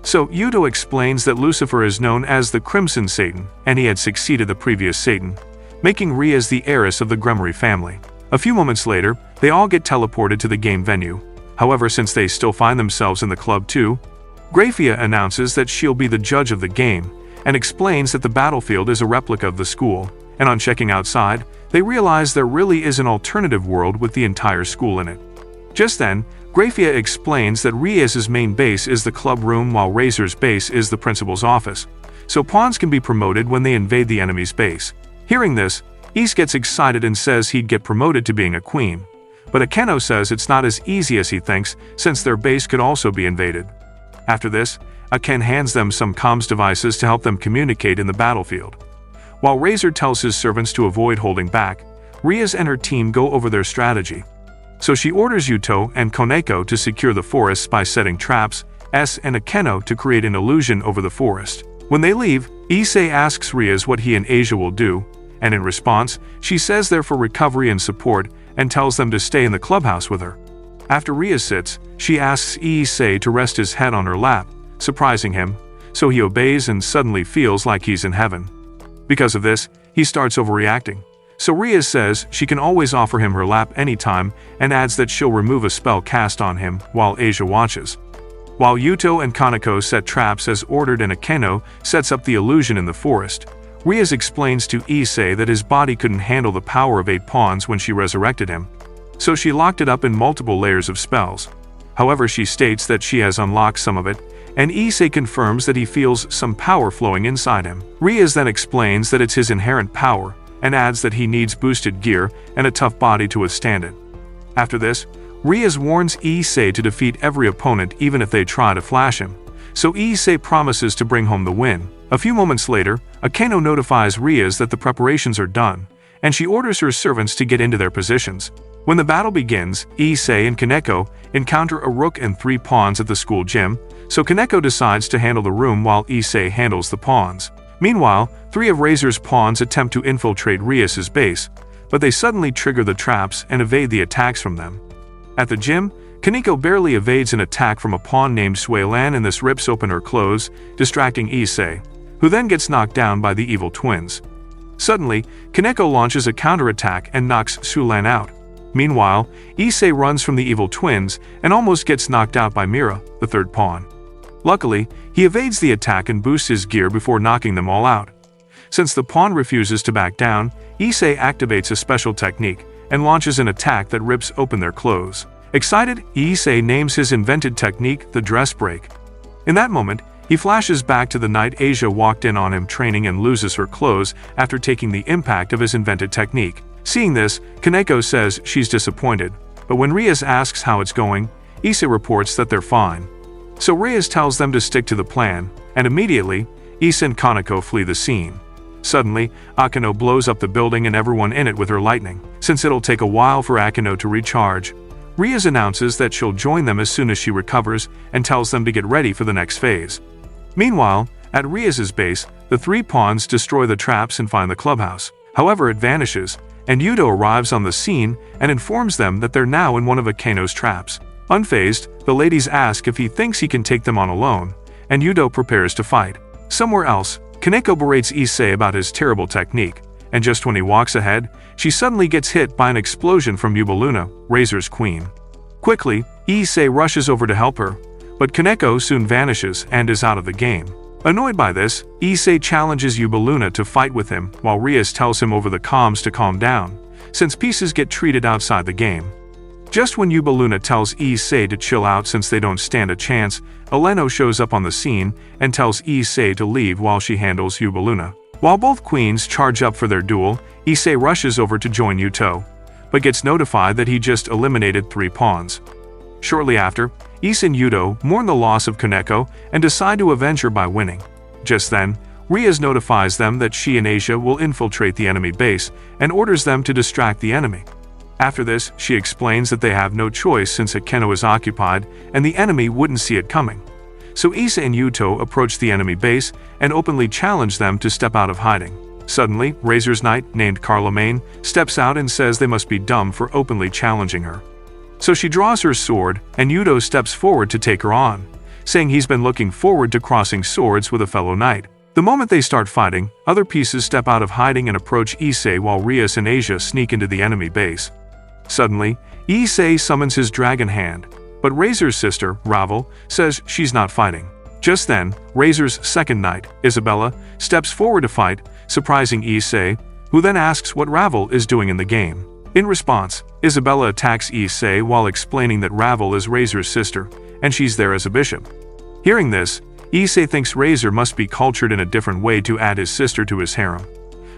Speaker 1: So Yuto explains that Lucifer is known as the Crimson Satan, and he had succeeded the previous Satan, making Rias the heiress of the Grumry family. A few moments later, they all get teleported to the game venue. However, since they still find themselves in the club too, Grafia announces that she'll be the judge of the game, and explains that the battlefield is a replica of the school, and on checking outside, they realize there really is an alternative world with the entire school in it. Just then, Grafia explains that Rias's main base is the club room while Razor's base is the principal's office, so pawns can be promoted when they invade the enemy's base. Hearing this, Ise gets excited and says he'd get promoted to being a queen, but Akeno says it's not as easy as he thinks since their base could also be invaded. After this, Aken hands them some comms devices to help them communicate in the battlefield. While Razor tells his servants to avoid holding back, Rias and her team go over their strategy. So she orders Yuto and Koneko to secure the forests by setting traps, and Akeno to create an illusion over the forest. When they leave, Issei asks Rias what he and Asia will do, and in response, she says they're for recovery and support and tells them to stay in the clubhouse with her. After Rias sits, she asks Issei to rest his head on her lap, surprising him, so he obeys and suddenly feels like he's in heaven. Because of this, he starts overreacting. So Rias says she can always offer him her lap anytime and adds that she'll remove a spell cast on him while Asia watches. While Yuto and Kaneko set traps as ordered and Akeno sets up the illusion in the forest, Rias explains to Issei that his body couldn't handle the power of 8 pawns when she resurrected him, so she locked it up in multiple layers of spells. However, she states that she has unlocked some of it, and Issei confirms that he feels some power flowing inside him. Rias then explains that it's his inherent power, and adds that he needs boosted gear and a tough body to withstand it. After this, Rias warns Issei to defeat every opponent even if they try to flash him, so Issei promises to bring home the win. A few moments later, Akeno notifies Rias that the preparations are done, and she orders her servants to get into their positions. When the battle begins, Issei and Kaneko encounter a rook and 3 pawns at the school gym, so Kaneko decides to handle the room while Issei handles the pawns. Meanwhile, 3 of Razor's pawns attempt to infiltrate Rias's base, but they suddenly trigger the traps and evade the attacks from them. At the gym, Kaneko barely evades an attack from a pawn named Suelan and this rips open her clothes, distracting Issei, who then gets knocked down by the evil twins. Suddenly, Kaneko launches a counterattack and knocks Suelan out. Meanwhile, Issei runs from the evil twins and almost gets knocked out by Mira, the 3rd pawn. Luckily, he evades the attack and boosts his gear before knocking them all out. Since the pawn refuses to back down, Issei activates a special technique and launches an attack that rips open their clothes. Excited, Issei names his invented technique the dress break. In that moment, he flashes back to the night Asia walked in on him training and loses her clothes after taking the impact of his invented technique. Seeing this, Kaneko says she's disappointed, but when Rias asks how it's going, Issei reports that they're fine. So Rias tells them to stick to the plan, and immediately, Issei and Kaneko flee the scene. Suddenly, Akeno blows up the building and everyone in it with her lightning. Since it'll take a while for Akeno to recharge, Rias announces that she'll join them as soon as she recovers and tells them to get ready for the next phase. Meanwhile, At Rias' base, the three pawns destroy the traps and find the clubhouse. However, it vanishes, and Yuto arrives on the scene and informs them that they're now in one of Akeno's traps. Unfazed, the ladies ask if he thinks he can take them on alone, and Yuto prepares to fight. Somewhere else, Kaneko berates Issei about his terrible technique, and just when he walks ahead, she suddenly gets hit by an explosion from Yubaluna, Razor's queen. Quickly, Issei rushes over to help her, but Kaneko soon vanishes and is out of the game. Annoyed by this, Issei challenges Yubaluna to fight with him while Rias tells him over the comms to calm down, since pieces get treated outside the game. Just when Yubaluna tells Issei to chill out since they don't stand a chance, Eleno shows up on the scene and tells Issei to leave while she handles Yubaluna. While both queens charge up for their duel, Issei rushes over to join Yuto, but gets notified that he just eliminated 3 pawns. Shortly after, Issei and Yuto mourn the loss of Kaneko and decide to avenge her by winning. Just then, Rias notifies them that she and Asia will infiltrate the enemy base and orders them to distract the enemy. After this, she explains that they have no choice since Akeno is occupied and the enemy wouldn't see it coming. So Issei and Yuto approach the enemy base and openly challenge them to step out of hiding. Suddenly, Razor's knight, named Carlomagne, steps out and says they must be dumb for openly challenging her. So she draws her sword, and Yuto steps forward to take her on, saying he's been looking forward to crossing swords with a fellow knight. The moment they start fighting, other pieces step out of hiding and approach Issei while Rias and Asia sneak into the enemy base. Suddenly, Issei summons his dragon hand, but Razor's sister, Ravel, says she's not fighting. Just then, Razor's second knight, Isabella, steps forward to fight, surprising Issei, who then asks what Ravel is doing in the game. In response, Isabella attacks Issei while explaining that Ravel is Razor's sister, and she's there as a bishop. Hearing this, Issei thinks Razor must be cultured in a different way to add his sister to his harem.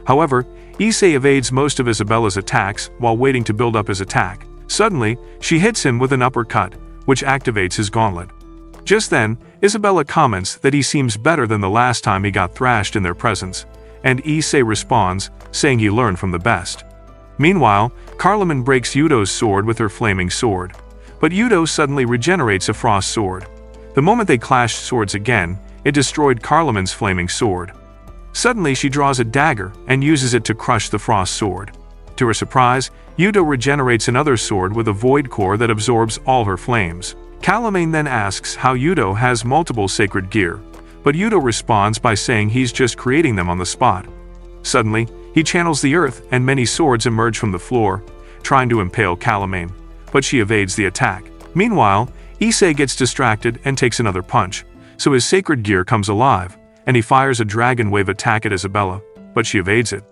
Speaker 1: However, Issei evades most of Isabella's attacks while waiting to build up his attack. Suddenly, she hits him with an uppercut, which activates his gauntlet. Just then, Isabella comments that he seems better than the last time he got thrashed in their presence, and Issei responds, saying he learned from the best. Meanwhile, Carloman breaks Yuto's sword with her flaming sword, but Yuto suddenly regenerates a frost sword. The moment they clashed swords again, it destroyed Carloman's flaming sword. Suddenly she draws a dagger and uses it to crush the frost sword. To her surprise, Yuto regenerates another sword with a void core that absorbs all her flames. Carloman then asks how Yuto has multiple sacred gear, but Yuto responds by saying he's just creating them on the spot. Suddenly, he channels the earth and many swords emerge from the floor, trying to impale Carloman, but she evades the attack. Meanwhile, Issei gets distracted and takes another punch, so his sacred gear comes alive, and he fires a dragon wave attack at Isabella, but she evades it.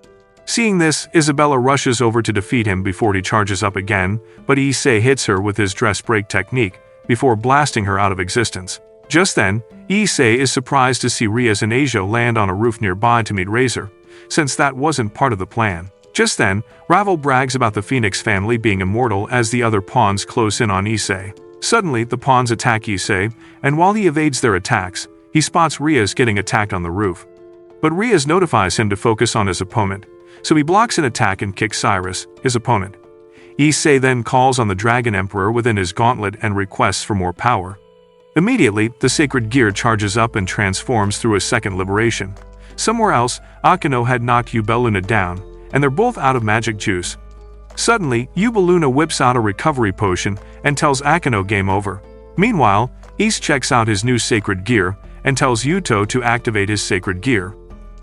Speaker 1: Seeing this, Isabella rushes over to defeat him before he charges up again, but Issei hits her with his dress break technique before blasting her out of existence. Just then, Issei is surprised to see Rias and Asia land on a roof nearby to meet Razor, since that wasn't part of the plan. Just then, Ravel brags about the Phoenix family being immortal as the other pawns close in on Issei. Suddenly, the pawns attack Issei, and while he evades their attacks, he spots Rias getting attacked on the roof. But Rias notifies him to focus on his opponent, so he blocks an attack and kicks Cyrus, his opponent. Issei then calls on the Dragon Emperor within his gauntlet and requests for more power. Immediately, the sacred gear charges up and transforms through a second liberation. Somewhere else, Akeno had knocked Yubaluna down, and they're both out of magic juice. Suddenly, Yubaluna whips out a recovery potion and tells Akeno game over. Meanwhile, Issei checks out his new sacred gear and tells Yuto to activate his sacred gear.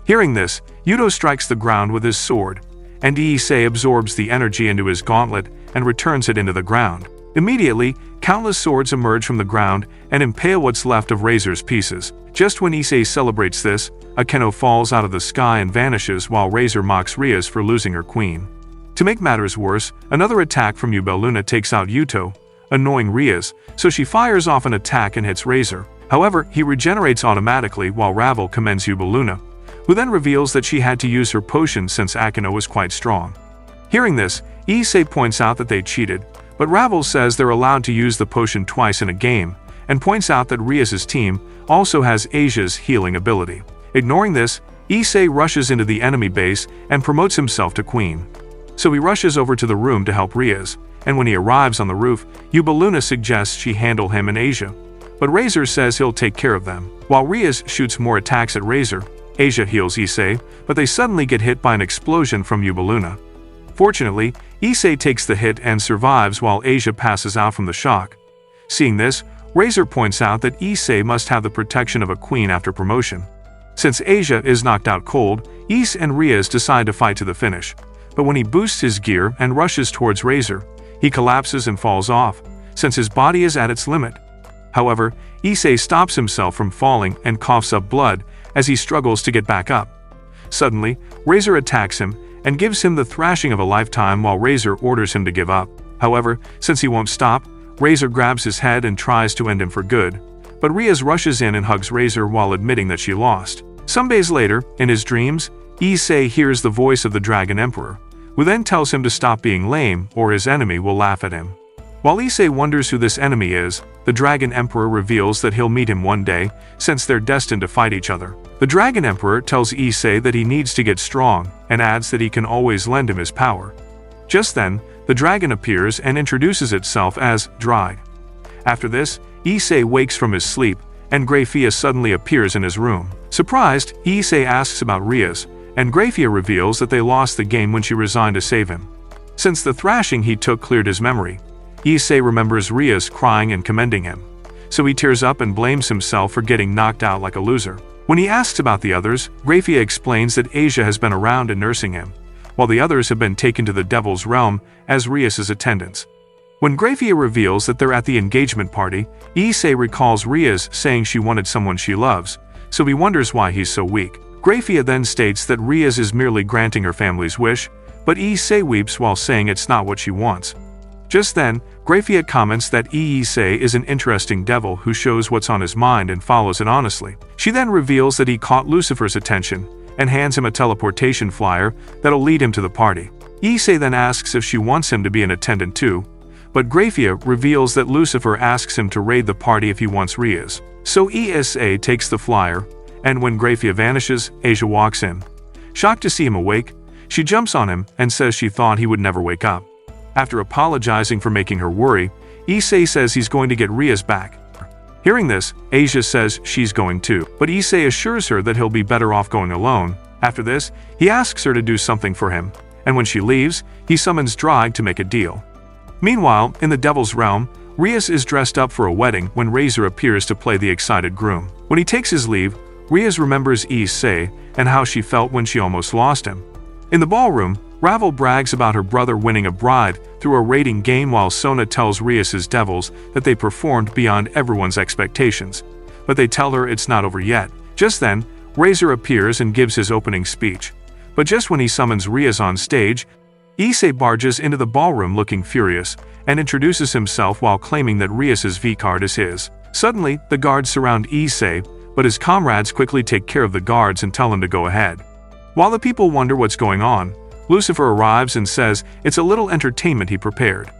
Speaker 1: Hearing this, Yuto strikes the ground with his sword, and Issei absorbs the energy into his gauntlet and returns it into the ground. Immediately, countless swords emerge from the ground and impale what's left of Razor's pieces. Just when Issei celebrates this, Akeno falls out of the sky and vanishes while Razor mocks Rias for losing her queen. To make matters worse, another attack from Yubaluna takes out Yuto, annoying Rias, so she fires off an attack and hits Razor. However, he regenerates automatically while Ravel commends Yubaluna, who then reveals that she had to use her potion since Akeno was quite strong. Hearing this, Issei points out that they cheated, but Ravel says they're allowed to use the potion twice in a game, and points out that Rias' team also has Asia's healing ability. Ignoring this, Issei rushes into the enemy base and promotes himself to queen. So he rushes over to the room to help Rias, and when he arrives on the roof, Yubaluna suggests she handle him and Asia, but Razor says he'll take care of them. While Rias shoots more attacks at Razor, Asia heals Issei, but they suddenly get hit by an explosion from Yubaluna. Fortunately, Issei takes the hit and survives while Asia passes out from the shock. Seeing this, Razor points out that Issei must have the protection of a queen after promotion. Since Asia is knocked out cold, Issei and Rias decide to fight to the finish. But when he boosts his gear and rushes towards Razor, he collapses and falls off, since his body is at its limit. However, Issei stops himself from falling and coughs up blood as he struggles to get back up. Suddenly, Razor attacks him and gives him the thrashing of a lifetime while Razor orders him to give up. However, since he won't stop, Razor grabs his head and tries to end him for good, but Rias rushes in and hugs Razor while admitting that she lost. Some days later, in his dreams, Issei hears the voice of the Dragon Emperor, who then tells him to stop being lame or his enemy will laugh at him. While Issei wonders who this enemy is, the Dragon Emperor reveals that he'll meet him one day, since they're destined to fight each other. The Dragon Emperor tells Issei that he needs to get strong, and adds that he can always lend him his power. Just then, the dragon appears and introduces itself as Dry. After this, Issei wakes from his sleep, and Grafia suddenly appears in his room. Surprised, Issei asks about Rias, and Grafia reveals that they lost the game when she resigned to save him. Since the thrashing he took cleared his memory, Issei remembers Rias crying and commending him, so he tears up and blames himself for getting knocked out like a loser. When he asks about the others, Grafia explains that Asia has been around and nursing him, while the others have been taken to the Devil's Realm as Rias' attendants. When Grafia reveals that they're at the engagement party, Issei recalls Rias saying she wanted someone she loves, so he wonders why he's so weak. Grafia then states that Rias is merely granting her family's wish, but Issei weeps while saying it's not what she wants. Just then, Grafia comments that Issei is an interesting devil who shows what's on his mind and follows it honestly. She then reveals that he caught Lucifer's attention and hands him a teleportation flyer that'll lead him to the party. Issei then asks if she wants him to be an attendant too, but Grafia reveals that Lucifer asks him to raid the party if he wants Rias. So Issei takes the flyer, and when Grafia vanishes, Asia walks in. Shocked to see him awake, she jumps on him and says she thought he would never wake up. After apologizing for making her worry, Issei says he's going to get Rias back. Hearing this, Asia says she's going too, but Issei assures her that he'll be better off going alone. After this, he asks her to do something for him, and when she leaves, he summons Drag to make a deal. Meanwhile, in the Devil's Realm, Rias is dressed up for a wedding when Razor appears to play the excited groom. When he takes his leave, Rias remembers Issei and how she felt when she almost lost him. In the ballroom, Ravel brags about her brother winning a bride through a raiding game while Sona tells Rias' devils that they performed beyond everyone's expectations. But they tell her it's not over yet. Just then, Razor appears and gives his opening speech. But just when he summons Rias on stage, Issei barges into the ballroom looking furious and introduces himself while claiming that Rias' V-card is his. Suddenly, the guards surround Issei, but his comrades quickly take care of the guards and tell him to go ahead. While the people wonder what's going on, Lucifer arrives and says it's a little entertainment he prepared.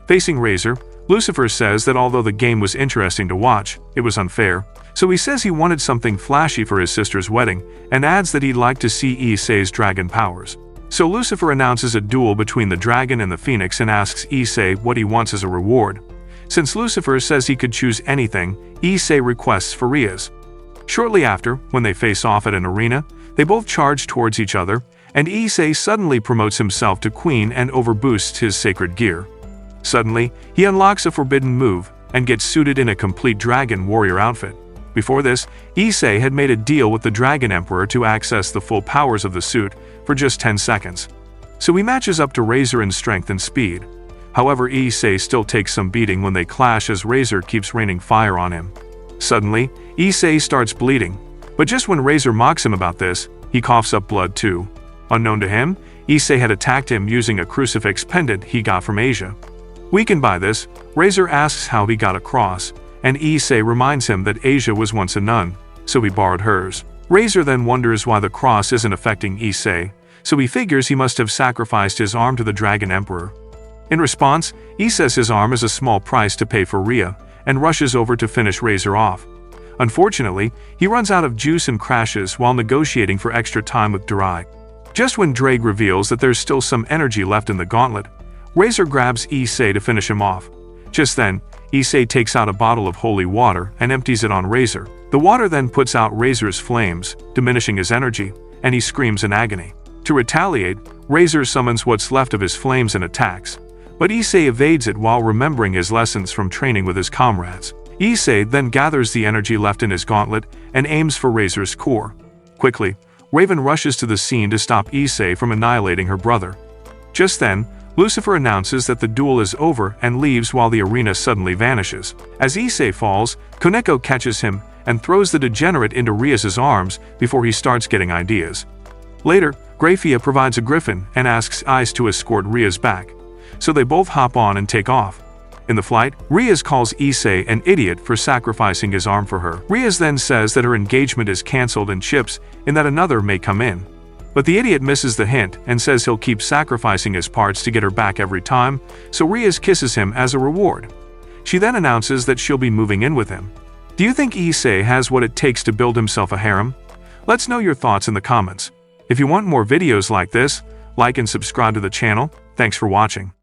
Speaker 1: Facing Razor, Lucifer says that although the game was interesting to watch, it was unfair, so he says he wanted something flashy for his sister's wedding and adds that he'd like to see Issei's dragon powers. So Lucifer announces a duel between the dragon and the phoenix and asks Issei what he wants as a reward. Since Lucifer says he could choose anything, Issei requests for Rias. Shortly after, when they face off at an arena, they both charge towards each other, and Issei suddenly promotes himself to queen and overboosts his sacred gear. Suddenly, he unlocks a forbidden move and gets suited in a complete dragon warrior outfit. Before this, Issei had made a deal with the Dragon Emperor to access the full powers of the suit for just 10 seconds. So he matches up to Razor in strength and speed. However, Issei still takes some beating when they clash as Razor keeps raining fire on him. Suddenly, Issei starts bleeding, but just when Razor mocks him about this, he coughs up blood too. Unknown to him, Issei had attacked him using a crucifix pendant he got from Asia. Weakened by this, Razor asks how he got a cross, and Issei reminds him that Asia was once a nun, so he borrowed hers. Razor then wonders why the cross isn't affecting Issei, so he figures he must have sacrificed his arm to the Dragon Emperor. In response, he says his arm is a small price to pay for Rias, and rushes over to finish Razor off. Unfortunately, he runs out of juice and crashes while negotiating for extra time with Drag. Just when Drake reveals that there's still some energy left in the gauntlet, Razor grabs Issei to finish him off. Just then, Issei takes out a bottle of holy water and empties it on Razor. The water then puts out Razor's flames, diminishing his energy, and he screams in agony. To retaliate, Razor summons what's left of his flames and attacks, but Issei evades it while remembering his lessons from training with his comrades. Issei then gathers the energy left in his gauntlet and aims for Razor's core. Quickly, Raven rushes to the scene to stop Issei from annihilating her brother. Just then, Lucifer announces that the duel is over and leaves while the arena suddenly vanishes. As Issei falls, Koneko catches him and throws the degenerate into Rias' arms before he starts getting ideas. Later, Grafia provides a griffin and asks Ice to escort Rias back, so they both hop on and take off. In the flight, Rias calls Issei an idiot for sacrificing his arm for her. Rias then says that her engagement is cancelled and chips in that another may come in. But the idiot misses the hint and says he'll keep sacrificing his parts to get her back every time, so Rias kisses him as a reward. She then announces that she'll be moving in with him. Do you think Issei has what it takes to build himself a harem? Let's know your thoughts in the comments. If you want more videos like this, like and subscribe to the channel. Thanks for watching.